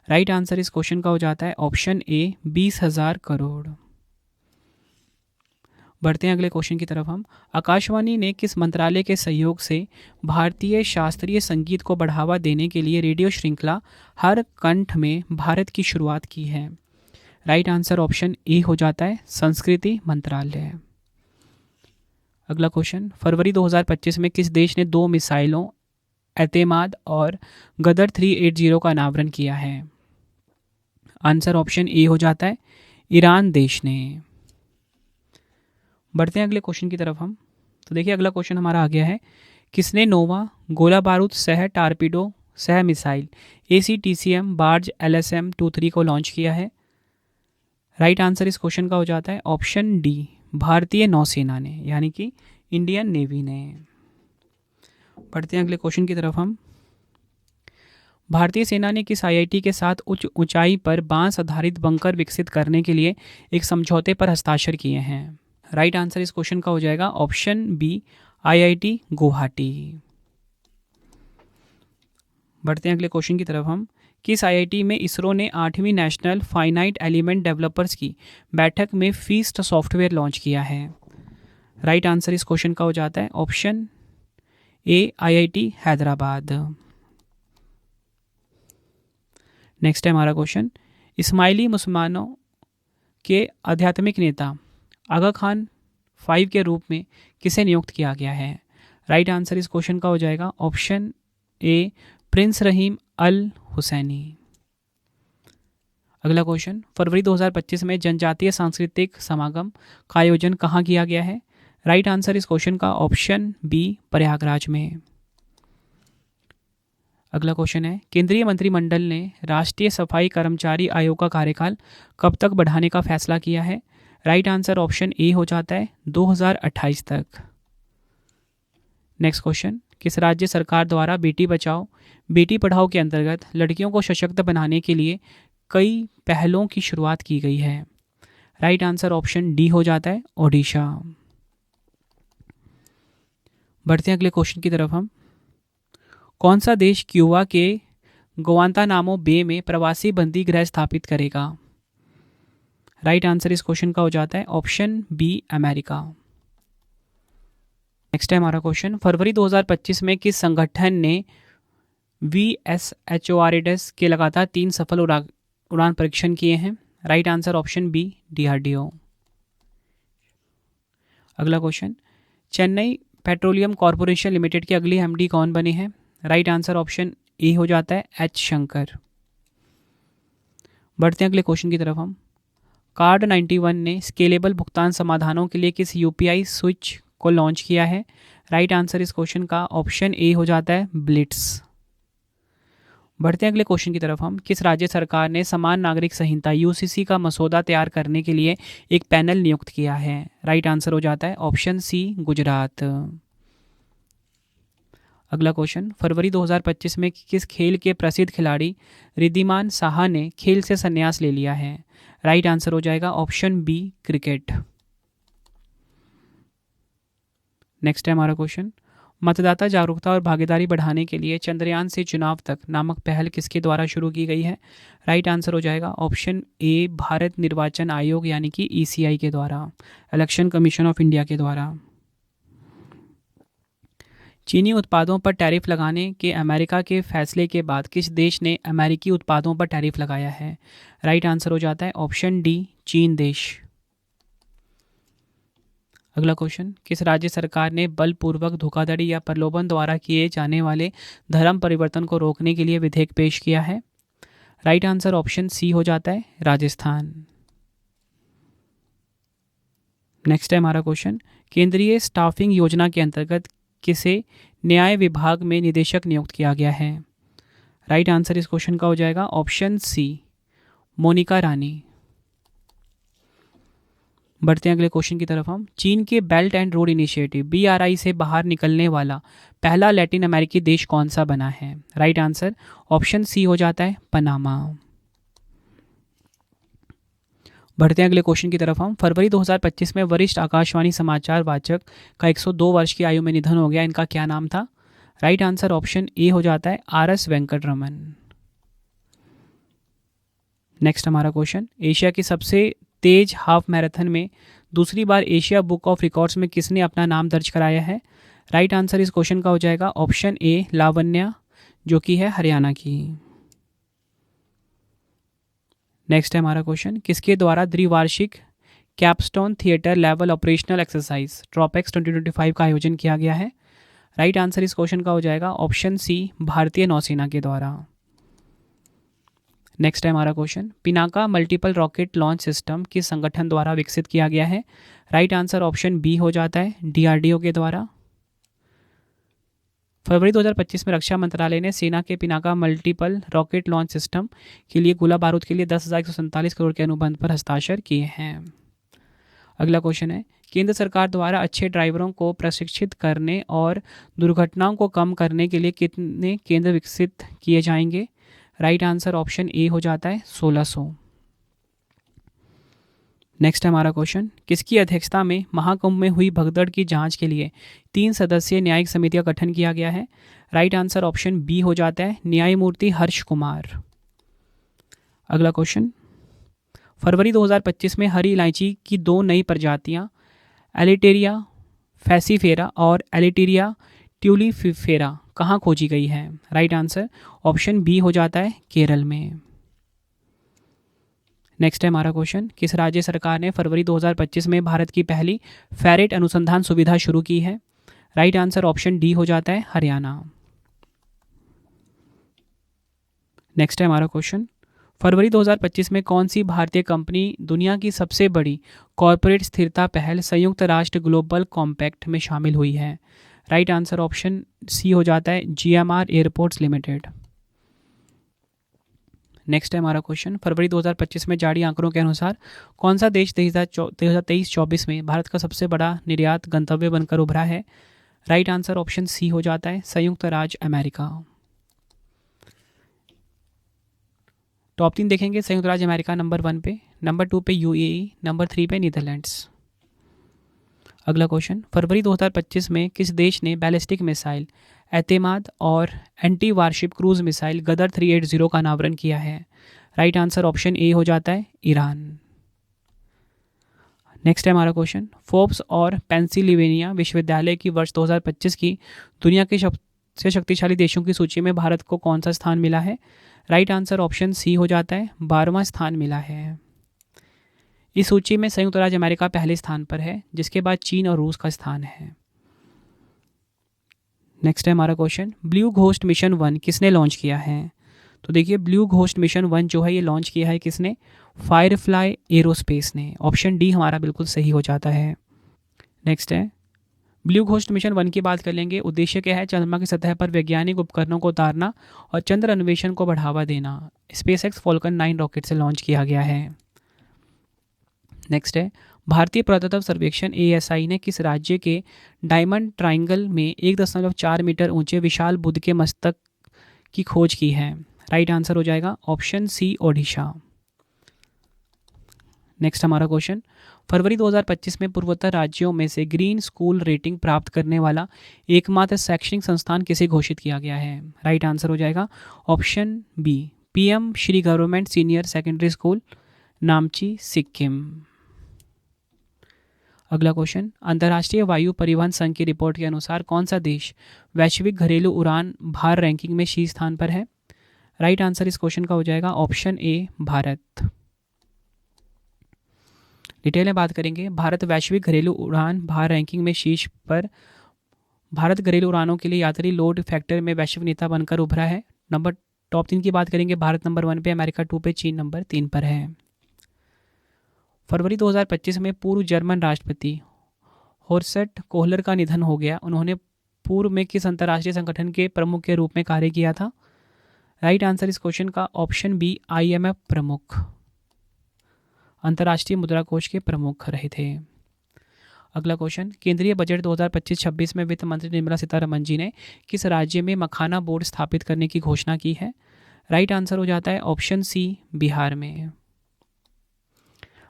राइट आंसर इस क्वेश्चन का हो जाता है ऑप्शन ए 20,000 करोड़। बढ़ते हैं अगले क्वेश्चन की तरफ हम। आकाशवाणी ने किस मंत्रालय के सहयोग से भारतीय शास्त्रीय संगीत को बढ़ावा देने के लिए रेडियो श्रृंखला हर कंठ में भारत की शुरुआत की है? राइट आंसर ऑप्शन ए हो जाता है संस्कृति मंत्रालय। अगला क्वेश्चन, फरवरी 2025 में किस देश ने 2 मिसाइलों एतेमाद और गदर 380 का अनावरण किया है? आंसर ऑप्शन ए हो जाता है ईरान देश ने। बढ़ते हैं अगले क्वेश्चन की तरफ हम। तो देखिए अगला क्वेश्चन हमारा आ गया है, किसने नोवा गोला बारूद सह टारपीडो सह मिसाइल ACTCM बार्ज LSM-23 को लॉन्च किया है? राइट आंसर इस क्वेश्चन का हो जाता है ऑप्शन डी भारतीय नौसेना ने, यानी कि इंडियन नेवी ने। बढ़ते हैं अगले क्वेश्चन की तरफ हम। भारतीय सेना ने किस IIT के साथ उच्च ऊंचाई पर बांस आधारित बंकर विकसित करने के लिए एक समझौते पर हस्ताक्षर किए हैं? राइट आंसर इस क्वेश्चन का हो जाएगा ऑप्शन बी IIT गुवाहाटी। बढ़ते हैं अगले क्वेश्चन की तरफ हम। किस IIT में इसरो ने 8वीं नेशनल फाइनाइट एलिमेंट डेवलपर्स की बैठक में फीस्ट सॉफ्टवेयर लॉन्च किया है? राइट आंसर इस क्वेश्चन का हो जाता है option A IIT Hyderabad. Next है हमारा क्वेश्चन, इस्माइली मुसलमानों के आध्यात्मिक नेता आगा खान 5 के रूप में किसे नियुक्त किया गया है? राइट आंसर इस क्वेश्चन का हो जाएगा ऑप्शन ए प्रिंस रहीम अल हुसैनी। अगला क्वेश्चन, फरवरी 2025 में जनजातीय सांस्कृतिक समागम का आयोजन कहाँ किया गया है? राइट आंसर इस क्वेश्चन का ऑप्शन बी प्रयागराज में। अगला क्वेश्चन है, केंद्रीय मंत्रिमंडल ने राष्ट्रीय सफाई कर्मचारी आयोग का कार्यकाल कब तक बढ़ाने का फैसला किया है? राइट आंसर ऑप्शन ए हो जाता है 2028 तक। नेक्स्ट क्वेश्चन, किस राज्य सरकार द्वारा बेटी बचाओ बेटी पढ़ाओ के अंतर्गत लड़कियों को सशक्त बनाने के लिए कई पहलों की शुरुआत की गई है? राइट आंसर ऑप्शन डी हो जाता है ओडिशा। बढ़ते हैं अगले क्वेश्चन की तरफ हम। कौन सा देश क्यूबा के गुआंतानामो बे में प्रवासी बंदी गृह स्थापित करेगा? राइट आंसर इस क्वेश्चन का हो जाता है ऑप्शन बी अमेरिका। नेक्स्ट है हमारा क्वेश्चन, फरवरी 2025 में किस संगठन ने VSHORS के लगातार 3 सफल उड़ान परीक्षण किए हैं? Right answer option B DRDO। अगला question, Chennai Petroleum Corporation Limited के अगली MD कौन बने हैं? राइट आंसर ऑप्शन ए हो जाता है H शंकर। बढ़ते हैं अगले क्वेश्चन की तरफ हम। कार्ड 91 ने स्केलेबल भुगतान समाधानों के लिए किस UPI स्विच को लॉन्च किया है? राइट आंसर इस क्वेश्चन का ऑप्शन ए हो जाता है ब्लिट्स। बढ़ते हैं अगले क्वेश्चन की तरफ हम। किस राज्य सरकार ने समान नागरिक संहिता UCC का मसौदा तैयार करने के लिए एक पैनल नियुक्त किया है? राइट आंसर हो जाता है ऑप्शन सी गुजरात। अगला क्वेश्चन, फरवरी 2025 में किस खेल के प्रसिद्ध खिलाड़ी रिद्धिमान साहा ने खेल से संन्यास ले लिया है? राइट आंसर हो जाएगा ऑप्शन बी क्रिकेट। नेक्स्ट है हमारा क्वेश्चन, मतदाता जागरूकता और भागीदारी बढ़ाने के लिए चंद्रयान से चुनाव तक नामक पहल किसके द्वारा शुरू की गई है? राइट आंसर हो जाएगा ऑप्शन ए भारत निर्वाचन आयोग यानी कि ECI के द्वारा, इलेक्शन कमीशन ऑफ इंडिया के द्वारा। चीनी उत्पादों पर टैरिफ लगाने के अमेरिका के फैसले के बाद किस देश ने अमेरिकी उत्पादों पर टैरिफ लगाया है? राइट आंसर हो जाता है ऑप्शन डी चीन देश। अगला क्वेश्चन, किस राज्य सरकार ने बलपूर्वक धोखाधड़ी या प्रलोभन द्वारा किए जाने वाले धर्म परिवर्तन को रोकने के लिए विधेयक पेश किया है? राइट आंसर ऑप्शन सी हो जाता है राजस्थान। नेक्स्ट है हमारा क्वेश्चन, केंद्रीय स्टाफिंग योजना के अंतर्गत किसे न्याय विभाग में निदेशक नियुक्त किया गया है? राइट आंसर इस क्वेश्चन का हो जाएगा ऑप्शन सी मोनिका रानी। बढ़ते हैं अगले क्वेश्चन की तरफ हम। चीन के belt and road initiative BRI से बाहर निकलने वाला पहला लैटिन अमेरिकी देश कौन सा बना है? राइट आंसर ऑप्शन सी हो जाता है पनामा। बढ़ते हैं अगले क्वेश्चन की तरफ हम। फरवरी 2025 में वरिष्ठ आकाशवाणी समाचार वाचक का 102 वर्ष की आयु में निधन हो गया। इनका क्या नाम था? राइट आंसर ऑप्शन ए हो जाता है आर.एस. वेंकटरमन। नेक्स्ट हमारा क्वेश्चन, एशिया की सबसे तेज हाफ मैराथन में दूसरी बार एशिया बुक ऑफ रिकॉर्ड्स में किसने अपना नाम दर्ज कराया है? राइट आंसर इस क्वेश्चन का हो जाएगा ऑप्शन ए लावण्या, जो कि है हरियाणा की। नेक्स्ट है हमारा क्वेश्चन, किसके द्वारा द्विवार्षिक capstone theatre level operational exercise TROPEX 2025 का आयोजन किया गया है? राइट आंसर इस क्वेश्चन का हो जाएगा ऑप्शन सी भारतीय नौसेना के द्वारा। नेक्स्ट है हमारा question, Pinaka multiple rocket launch system किस संगठन द्वारा विकसित किया गया है? राइट आंसर ऑप्शन बी हो जाता है डीआरडीओ के द्वारा। फरवरी 2025 में रक्षा मंत्रालय ने सेना के Pinaka multiple rocket launch system के लिए गोला बारूद के लिए 10,147 करोड़ के अनुबंध पर हस्ताक्षर किए हैं। अगला क्वेश्चन है, केंद्र सरकार द्वारा अच्छे ड्राइवरों को प्रशिक्षित करने और दुर्घटनाओं को कम करने के लिए कितने केंद्र विकसित किए जाएंगे? राइट आंसर ऑप्शन ए हो जाता है 1600। नेक्स्ट है हमारा क्वेश्चन, किसकी अध्यक्षता में महाकुंभ में हुई भगदड़ की जांच के लिए 3 सदस्यीय न्यायिक समिति का गठन किया गया है? राइट आंसर ऑप्शन बी हो जाता है न्यायमूर्ति हर्ष कुमार। अगला क्वेश्चन, फरवरी 2025 में हरी इलायची की 2 नई प्रजातियां एलिटेरिया फैसीफेरा और एलिटेरिया ट्यूलिफेरा कहाँ खोजी गई है? राइट आंसर ऑप्शन बी हो जाता है केरल में। नेक्स्ट है हमारा क्वेश्चन, किस राज्य सरकार ने फरवरी 2025 में भारत की पहली फेरेट अनुसंधान सुविधा शुरू की है? राइट आंसर ऑप्शन डी हो जाता है हरियाणा। नेक्स्ट है हमारा क्वेश्चन, फरवरी 2025 में कौन सी भारतीय कंपनी दुनिया की सबसे बड़ी कॉरपोरेट स्थिरता पहल संयुक्त राष्ट्र ग्लोबल कॉम्पैक्ट में शामिल हुई है? राइट आंसर ऑप्शन सी हो जाता है जीएमआर एयरपोर्ट्स लिमिटेड। नेक्स्ट है हमारा क्वेश्चन, फरवरी 2025 में जारी आंकड़ों के अनुसार कौन सा देश 2023-24 में भारत का सबसे बड़ा निर्यात गंतव्य बनकर उभरा है? राइट आंसर ऑप्शन सी हो जाता है संयुक्त राज्य अमेरिका। टॉप 3 देखेंगे, संयुक्त राज्य अमेरिका नंबर 1 पे, नंबर 2 पे यूएई, नंबर 3 पे नीदरलैंड्स। अगला क्वेश्चन, फरवरी 2025 में किस देश ने बैलिस्टिक मिसाइल एतेमाद और एंटी वारशिप क्रूज मिसाइल गदर 380 का अनावरण किया है? राइट आंसर ऑप्शन ए हो जाता है ईरान। नेक्स्ट है हमारा क्वेश्चन, फोर्ब्स और पेंसिल्वेनिया विश्वविद्यालय की वर्ष 2025 की दुनिया के सबसे शक्तिशाली देशों की सूची में भारत को कौन सा स्थान मिला है? राइट आंसर ऑप्शन सी हो जाता है 12वां स्थान मिला है। इस सूची में संयुक्त राज्य अमेरिका पहले स्थान पर है, जिसके बाद चीन और रूस का स्थान है। नेक्स्ट है हमारा क्वेश्चन, ब्लू घोस्ट मिशन 1 किसने लॉन्च किया है? तो देखिए, ब्लू घोस्ट मिशन 1 जो है ये लॉन्च किया है किसने? फायरफ्लाई एरोस्पेस ने। ऑप्शन डी हमारा बिल्कुल सही हो जाता है। नेक्स्ट है, ब्लू घोस्ट मिशन 1 की बात कर लेंगे। उद्देश्य क्या है? चंद्रमा की सतह पर वैज्ञानिक उपकरणों को उतारना और चंद्र अन्वेषण को बढ़ावा देना। स्पेसएक्स फॉल्कन 9 रॉकेट से लॉन्च किया गया है। नेक्स्ट है, भारतीय पुरातत्व सर्वेक्षण ASI ने किस राज्य के डायमंड ट्राइंगल में 1.4 मीटर ऊंचे विशाल बुद्ध के मस्तक की खोज की है? राइट आंसर हो जाएगा ऑप्शन सी ओडिशा। नेक्स्ट हमारा क्वेश्चन, फरवरी 2025 में पूर्वोत्तर राज्यों में से ग्रीन स्कूल रेटिंग प्राप्त करने वाला एकमात्र शैक्षणिक संस्थान किसे घोषित किया गया है? राइट आंसर हो जाएगा option B PM Shri government senior secondary school, Namchi, Sikkim. अगला क्वेश्चन, अंतर्राष्ट्रीय वायु परिवहन संघ की रिपोर्ट के अनुसार कौन सा देश वैश्विक घरेलू उड़ान भार रैंकिंग में शीर्ष स्थान पर है? राइट आंसर इस क्वेश्चन का हो जाएगा ऑप्शन ए भारत। डिटेल में बात करेंगे, भारत वैश्विक घरेलू उड़ान भार रैंकिंग में शीर्ष पर। भारत घरेलू उड़ानों के लिए यात्री लोड फैक्टर में वैश्विक नेता बनकर उभरा है। नंबर टॉप 3 की बात करेंगे, भारत नंबर 1 पे, अमेरिका 2 पे, चीन नंबर 3 पर है। फरवरी 2025 में पूर्व जर्मन राष्ट्रपति होर्स्ट कोहलर का निधन हो गया। उन्होंने पूर्व में किस अंतर्राष्ट्रीय संगठन के प्रमुख के रूप में कार्य किया था? राइट आंसर इस क्वेश्चन का ऑप्शन बी IMF प्रमुख, अंतर्राष्ट्रीय मुद्रा कोष के प्रमुख रहे थे। अगला क्वेश्चन, केंद्रीय बजट 2025-26 में वित्त मंत्री निर्मला सीतारमण जी ने किस राज्य में मखाना बोर्ड स्थापित करने की घोषणा की है? राइट आंसर हो जाता है ऑप्शन सी बिहार में।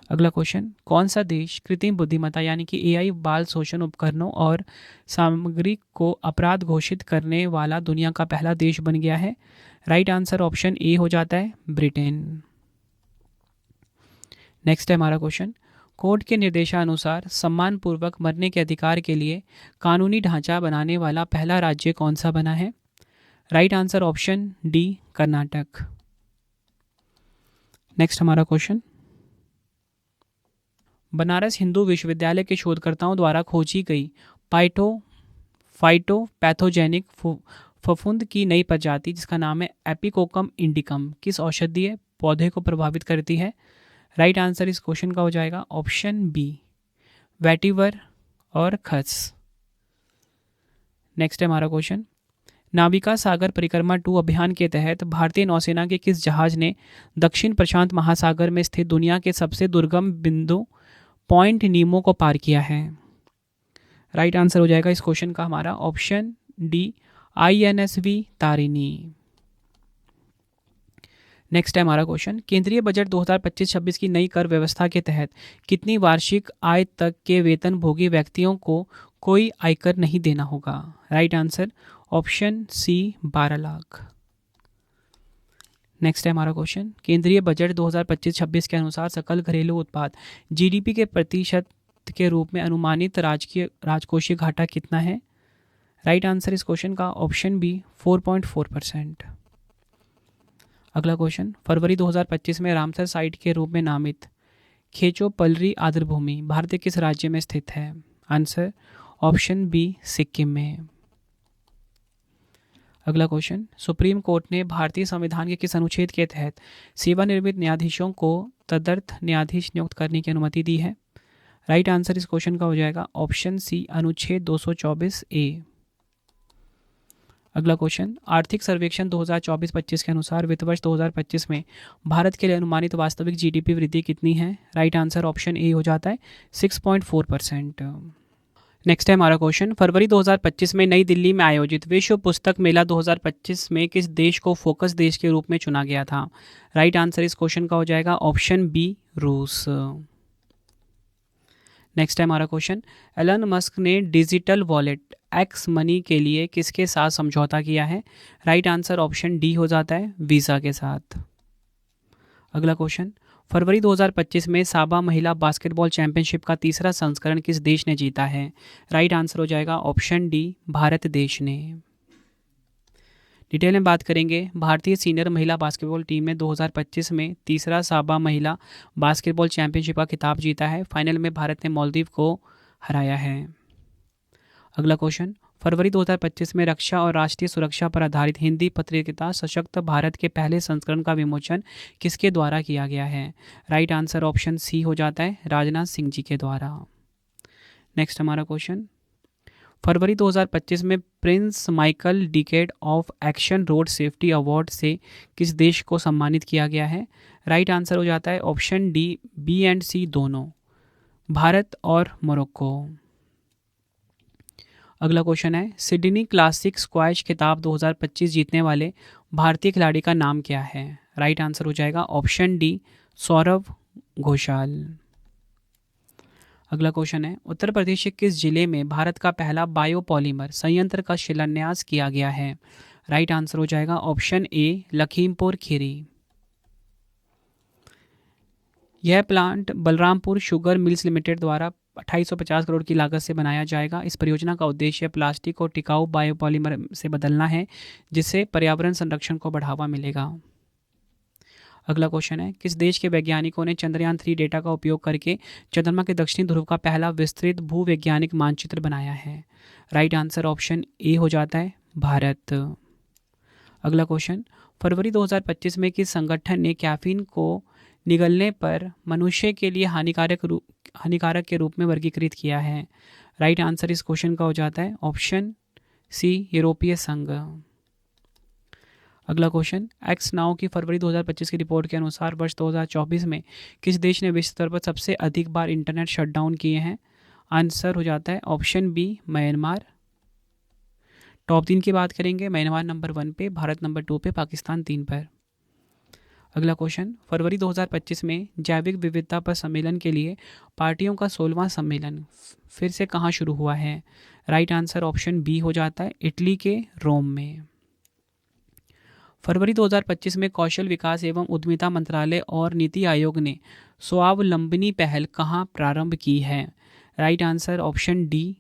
अगला क्वेश्चन, कौन सा देश कृत्रिम बुद्धिमत्ता यानी कि एआई बाल शोषण उपकरणों और सामग्री को अपराध घोषित करने वाला दुनिया का पहला देश बन गया है? राइट आंसर ऑप्शन ए हो जाता है ब्रिटेन। नेक्स्ट है हमारा क्वेश्चन, कोर्ट के निर्देशानुसार सम्मानपूर्वक मरने के अधिकार के लिए कानूनी ढांचा बनाने वाला पहला राज्य कौन सा बना है? Right answer option D Karnataka. Next हमारा क्वेश्चन, बनारस हिंदू विश्वविद्यालय के शोधकर्ताओं द्वारा खोजी गई फाइटोपैथोजेनिक फफूंद की नई प्रजाति जिसका नाम है एपिकोकम इंडिकम किस औषधीय पौधे को प्रभावित करती है? राइट आंसर इस क्वेश्चन का हो जाएगा ऑप्शन बी वेटिवर और खस। नेक्स्ट है हमारा क्वेश्चन, नाविका सागर परिक्रमा 2 अभियान के तहत भारतीय नौसेना के किस जहाज ने दक्षिण प्रशांत महासागर में स्थित दुनिया के सबसे दुर्गम बिंदु पॉइंट नीमो को पार किया है? राइट आंसर हो जाएगा इस क्वेश्चन का हमारा option D INSV Tarini. Next है हमारा क्वेश्चन, केंद्रीय बजट 2025-26 की नई कर व्यवस्था के तहत कितनी वार्षिक आय तक के वेतनभोगी व्यक्तियों को कोई आयकर नहीं देना होगा? Right answer option C 12 lakh. Next है हमारा क्वेश्चन, केंद्रीय बजट 2025-26 के अनुसार सकल घरेलू उत्पाद GDP के प्रतिशत के रूप में अनुमानित राजकोषीय घाटा कितना है? राइट आंसर इस क्वेश्चन का ऑप्शन बी 4.4%। अगला क्वेश्चन, फरवरी 2025 में रामसर साइट के रूप में नामित खेचो पलरी आर्द्रभूमि भारत के किस राज्य में स्थित है? आंसर ऑप्शन बी सिक्किम में। अगला क्वेश्चन, सुप्रीम कोर्ट ने भारतीय संविधान के किस अनुच्छेद के तहत सेवानिवृत्त न्यायाधीशों को तदर्थ न्यायाधीश नियुक्त करने की अनुमति दी है? राइट आंसर इस क्वेश्चन का हो जाएगा ऑप्शन सी अनुच्छेद 224A। अगला क्वेश्चन, आर्थिक सर्वेक्षण 2024-25 के अनुसार वित्त वर्ष 2025 में भारत के लिए अनुमानित वास्तविक GDP वृद्धि कितनी है? राइट आंसर ऑप्शन ए हो जाता है 6.4%। नेक्स्ट है हमारा क्वेश्चन, फरवरी 2025 में नई दिल्ली में आयोजित विश्व पुस्तक मेला 2025 में किस देश को फोकस देश के रूप में चुना गया था? राइट आंसर इस क्वेश्चन का हो जाएगा ऑप्शन बी रूस। नेक्स्ट है हमारा क्वेश्चन, एलन मस्क ने डिजिटल वॉलेट एक्स मनी के लिए किसके साथ समझौता किया है? राइट आंसर ऑप्शन डी हो जाता है वीज़ा के साथ। अगला क्वेश्चन, फरवरी 2025 में साबा महिला बास्केटबॉल चैंपियनशिप का तीसरा संस्करण किस देश ने जीता है? राइट आंसर हो जाएगा ऑप्शन डी भारत देश ने। डिटेल में बात करेंगे, भारतीय सीनियर महिला बास्केटबॉल टीम ने 2025 में तीसरा साबा महिला बास्केटबॉल चैंपियनशिप का खिताब जीता है। फाइनल में भारत ने मालदीव को हराया है। अगला क्वेश्चन, फरवरी 2025 में रक्षा और राष्ट्रीय सुरक्षा पर आधारित हिंदी पत्रिका सशक्त भारत के पहले संस्करण का विमोचन किसके द्वारा किया गया है? राइट आंसर ऑप्शन सी हो जाता है राजनाथ सिंह जी के द्वारा। नेक्स्ट हमारा क्वेश्चन, फरवरी 2025 में Prince Michael decade of action road safety award से किस देश को सम्मानित किया गया है? राइट आंसर हो जाता है ऑप्शन डी बी एंड सी दोनों, भारत और मोरक्को। अगला क्वेश्चन है, सिडनी क्लासिक स्क्वैश खिताब 2025 जीतने वाले भारतीय खिलाड़ी का नाम क्या है? राइट आंसर हो जाएगा ऑप्शन डी सौरव घोषाल। अगला क्वेश्चन है, उत्तर प्रदेश के किस जिले में भारत का पहला बायोपॉलीमर संयंत्र का शिलान्यास किया गया है? राइट आंसर हो जाएगा ऑप्शन ए लखीमपुर खीरी। यह plant Balrampur sugar mills limited द्वारा 2850 करोड़ की लागत से बनाया जाएगा। इस परियोजना का उद्देश्य प्लास्टिक को टिकाऊ बायोपॉलीमर से बदलना है, जिससे पर्यावरण संरक्षण को बढ़ावा मिलेगा। अगला क्वेश्चन है, किस देश के वैज्ञानिकों ने चंद्रयान 3 डेटा का उपयोग करके चंद्रमा के दक्षिणी ध्रुव का पहला विस्तृत भूवैज्ञानिक मानचित्र बनाया है? राइट आंसर ऑप्शन ए हो जाता है भारत। अगला क्वेश्चन, फरवरी 2025 में किस संगठन ने कैफीन को निगलने पर मनुष्य के लिए हानिकारक के रूप में वर्गीकृत किया है? राइट आंसर इस क्वेश्चन का हो जाता है ऑप्शन सी यूरोपीय संघ। अगला क्वेश्चन, एक्स नाउ की फरवरी 2025 की रिपोर्ट के अनुसार वर्ष 2024 में किस देश ने विश्व स्तर पर सबसे अधिक बार इंटरनेट शटडाउन किए हैं? आंसर हो जाता है ऑप्शन बी म्यांमार। टॉप 3 की बात करेंगे, म्यांमार नंबर 1 पे, भारत नंबर 2 पे, पाकिस्तान 3 पर। अगला क्वेश्चन, फरवरी 2025 में जैविक विविधता पर सम्मेलन के लिए पार्टियों का 16वां सम्मेलन फिर से कहाँ शुरू हुआ है? राइट आंसर ऑप्शन बी हो जाता है इटली के रोम में। फरवरी 2025 में कौशल विकास एवं उद्यमिता मंत्रालय और नीति आयोग ने स्वावलंबनी पहल कहाँ प्रारंभ की है? राइट आंसर ऑप्शन डी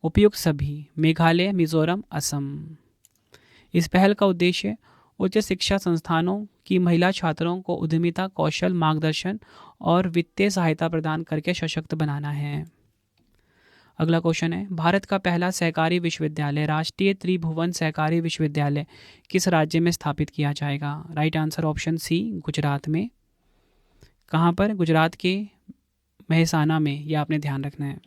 उपयुक्त सभी, मेघालय, मिजोरम, असम। इस पहल का उद्देश्य उच्च शिक्षा संस्थानों की महिला छात्रों को उद्यमिता, कौशल, मार्गदर्शन और वित्तीय सहायता प्रदान करके सशक्त बनाना है। अगला क्वेश्चन है, भारत का पहला सहकारी विश्वविद्यालय राष्ट्रीय त्रिभुवन सहकारी विश्वविद्यालय किस राज्य में स्थापित किया जाएगा? Right answer option C Gujarat में। कहाँ पर? गुजरात के मेहसाना में, यह आपने ध्यान रखना है।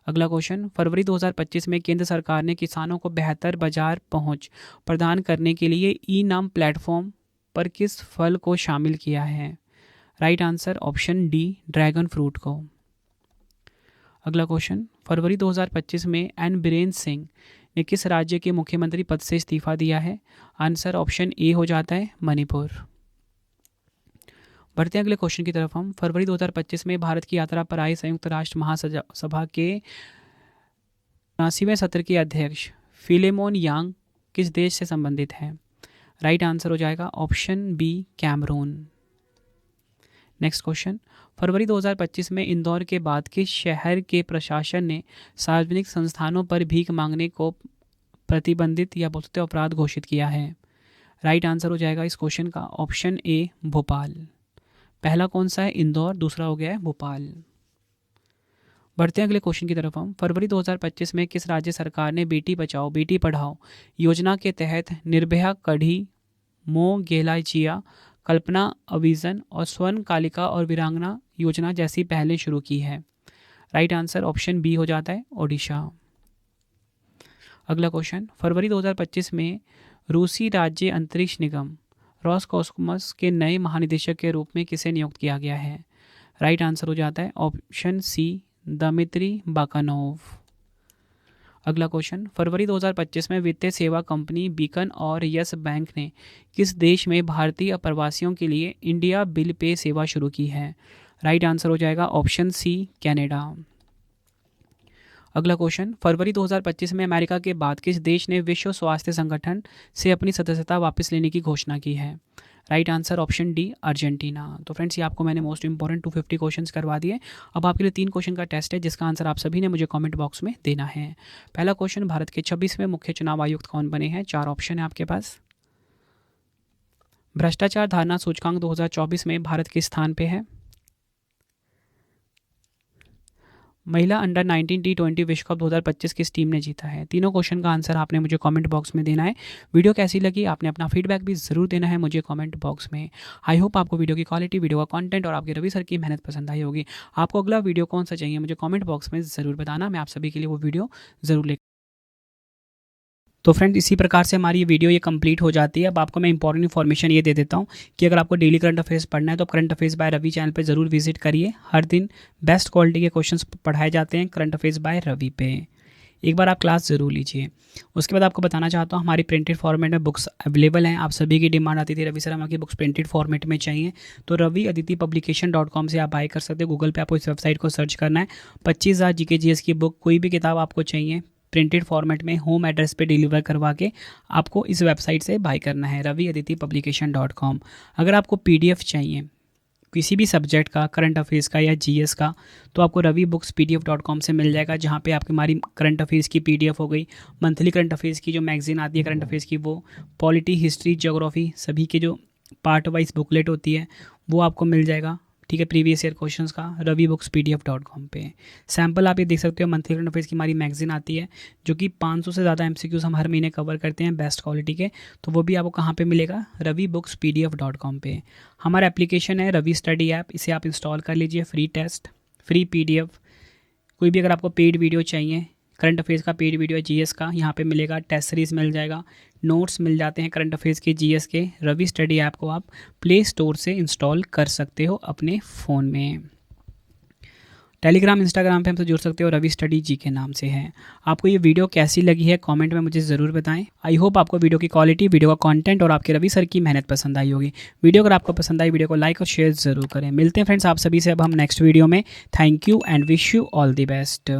अगला क्वेश्चन, फरवरी 2025 में केंद्र सरकार ने किसानों को बेहतर बाजार पहुंच प्रदान करने के लिए ई नाम प्लेटफॉर्म पर किस फल को शामिल किया है? Right answer option D dragon fruit को। अगला क्वेश्चन, फरवरी 2025 में एन बीरेन सिंह ने किस राज्य के मुख्यमंत्री पद से इस्तीफा दिया है? आंसर ऑप्शन ए हो जाता है मणिपुर। बढ़ते हैं अगले क्वेश्चन की तरफ हम। फरवरी 2025 में भारत की यात्रा पर आए संयुक्त राष्ट्र महासभा के 79वें सत्र के अध्यक्ष फिलेमोन यांग किस देश से संबंधित है? राइट आंसर हो जाएगा option B Cameroon. Next question, फरवरी 2025 में इंदौर के बाद किस शहर के प्रशासन ने सार्वजनिक संस्थानों पर भीख मांगने को प्रतिबंधित या बोलते अपराध घोषित किया है? राइट आंसर हो जाएगा इस क्वेश्चन का ऑप्शन ए भोपाल। पहला कौन सा है? इंदौर, दूसरा हो गया है भोपाल। बढ़ते हैं अगले क्वेश्चन की तरफ हम। फरवरी 2025 में किस राज्य सरकार ने बेटी बचाओ बेटी पढ़ाओ योजना के तहत निर्भया, कढ़ी, मो गेलाचिया, कल्पना अविजन और स्वर्ण कालिका और वीरांगना योजना जैसी पहलें शुरू की है? राइट आंसर ऑप्शन बी हो जाता है ओडिशा। अगला क्वेश्चन, फरवरी 2025 में रूसी राज्य अंतरिक्ष निगम रॉसकॉस्मोस के नए महानिदेशक के रूप में किसे नियुक्त किया गया है? राइट आंसर हो जाता है ऑप्शन सी दमित्री बाकानोव। अगला क्वेश्चन, फरवरी 2025 में वित्तीय सेवा कंपनी बीकन और यस बैंक ने किस देश में भारतीय अप्रवासियों के लिए इंडिया बिल पे सेवा शुरू की है? राइट आंसर हो जाएगा ऑप्शन सी कनाडा। अगला क्वेश्चन, फरवरी 2025 में अमेरिका के बाद किस देश ने विश्व स्वास्थ्य संगठन से अपनी सदस्यता वापस लेने की घोषणा की है? Right answer option D Argentina. तो फ्रेंड्स, ये आपको मैंने मोस्ट इंपॉर्टेंट 250 क्वेश्चंस करवा दिए। अब आपके लिए 3 क्वेश्चन का टेस्ट है जिसका आंसर आप सभी ने मुझे कमेंट बॉक्स में देना है। पहला क्वेश्चन, भारत के 26वें मुख्य चुनाव आयुक्त कौन बने हैं? 4 ऑप्शन है आपके पास। भ्रष्टाचार धारणा सूचकांक 2024 में भारत किस स्थान पे है? महिला अंडर 19 T20 विश्व कप 2025 किस टीम ने जीता है? तीनों क्वेश्चन का आंसर आपने मुझे कमेंट बॉक्स में देना है। वीडियो कैसी लगी आपने अपना फीडबैक भी ज़रूर देना है मुझे कमेंट बॉक्स में। आई होप आपको वीडियो की क्वालिटी, वीडियो का कंटेंट और आपके रवि सर की मेहनत पसंद आई होगी। आपको अगला वीडियो कौन सा चाहिए मुझे कमेंट बॉक्स में ज़रूर बताना, मैं आप सभी के लिए वो वीडियो ज़रूर लेकर। तो फ्रेंड्स, इसी प्रकार से हमारी ये वीडियो ये कंप्लीट हो जाती है। अब आपको मैं इंपॉर्टेंट इन्फॉर्मेशन ये दे देता हूँ कि अगर आपको डेली करंट अफेयर्स पढ़ना है तो current affairs by Ravi channel पे ज़रूर विजिट करिए। हर दिन बेस्ट क्वालिटी के क्वेश्चंस पढ़ाए जाते हैं करंट अफेयर्स बाय रवि पे। एक बार आप क्लास ज़रूर लीजिए। उसके बाद आपको बताना चाहता हूँ हमारी प्रिंटेड फॉर्मेट में बुक्स अवेलेबल हैं। आप सभी की डिमांड आती थी रवि सर हमारी बुक्स प्रिंटेड फॉर्मेट में चाहिए, तो रवि अदिति publication.com से आप बाय कर सकते हो। गूगल पे आपको इस वेबसाइट को सर्च करना है। 25,000 GK GS की बुक, कोई भी किताब आपको चाहिए प्रिंटेड फॉर्मेट में होम एड्रेस पे डिलीवर करवा के आपको इस वेबसाइट से बाय करना है, रवि अदिति publication.com। अगर आपको PDF चाहिए किसी भी सब्जेक्ट का, करंट अफेयर्स का या GS का, तो आपको रवि बुक्स PDF.com से मिल जाएगा, जहाँ पे आपकी हमारी करंट अफेयर्स की PDF हो गई, मंथली करंट अफेयर्स की जो मैगजीन आती है करंट अफेयर्स की, वो पॉलिटी, हिस्ट्री, ज्योग्राफी सभी के जो पार्ट वाइज बुकलेट होती है वो आपको मिल जाएगा। ठीक है, प्रीवियस ईयर क्वेश्चंस का रवि बुक्स PDF.com पे सैम्पल आप ये देख सकते हो। मंथली करंट अफेयर्स की हमारी मैगजीन आती है जो कि 500 से ज़्यादा MCQs हम हर महीने कवर करते हैं बेस्ट क्वालिटी के, तो वो भी आपको कहाँ पे मिलेगा? रवि बुक्स PDF.com पे। हमारा एप्लीकेशन है रवि स्टडी ऐप, इसे आप इंस्टॉल कर लीजिए। फ्री टेस्ट, फ्री PDF, कोई भी अगर आपको पेड वीडियो चाहिए, करंट अफेयर्स का पेड वीडियो है, GS का यहाँ पे मिलेगा, टेस्ट सीरीज मिल जाएगा, नोट्स मिल जाते हैं करंट अफेयर्स के, GS के। रवि स्टडी ऐप को आप प्ले स्टोर से इंस्टॉल कर सकते हो अपने फ़ोन में। टेलीग्राम इंस्टाग्राम पे हमसे जुड़ सकते हो, रवि स्टडी जी के नाम से है। आपको ये वीडियो कैसी लगी है कमेंट में मुझे ज़रूर बताएं। आई होप आपको वीडियो की क्वालिटी, वीडियो का कंटेंट और आपके रवि सर की मेहनत पसंद आई होगी। वीडियो अगर आपको पसंद आई, वीडियो को लाइक और शेयर ज़रूर करें। मिलते हैं फ्रेंड्स आप सभी से अब हम नेक्स्ट वीडियो में। Thank you and wish you all the best.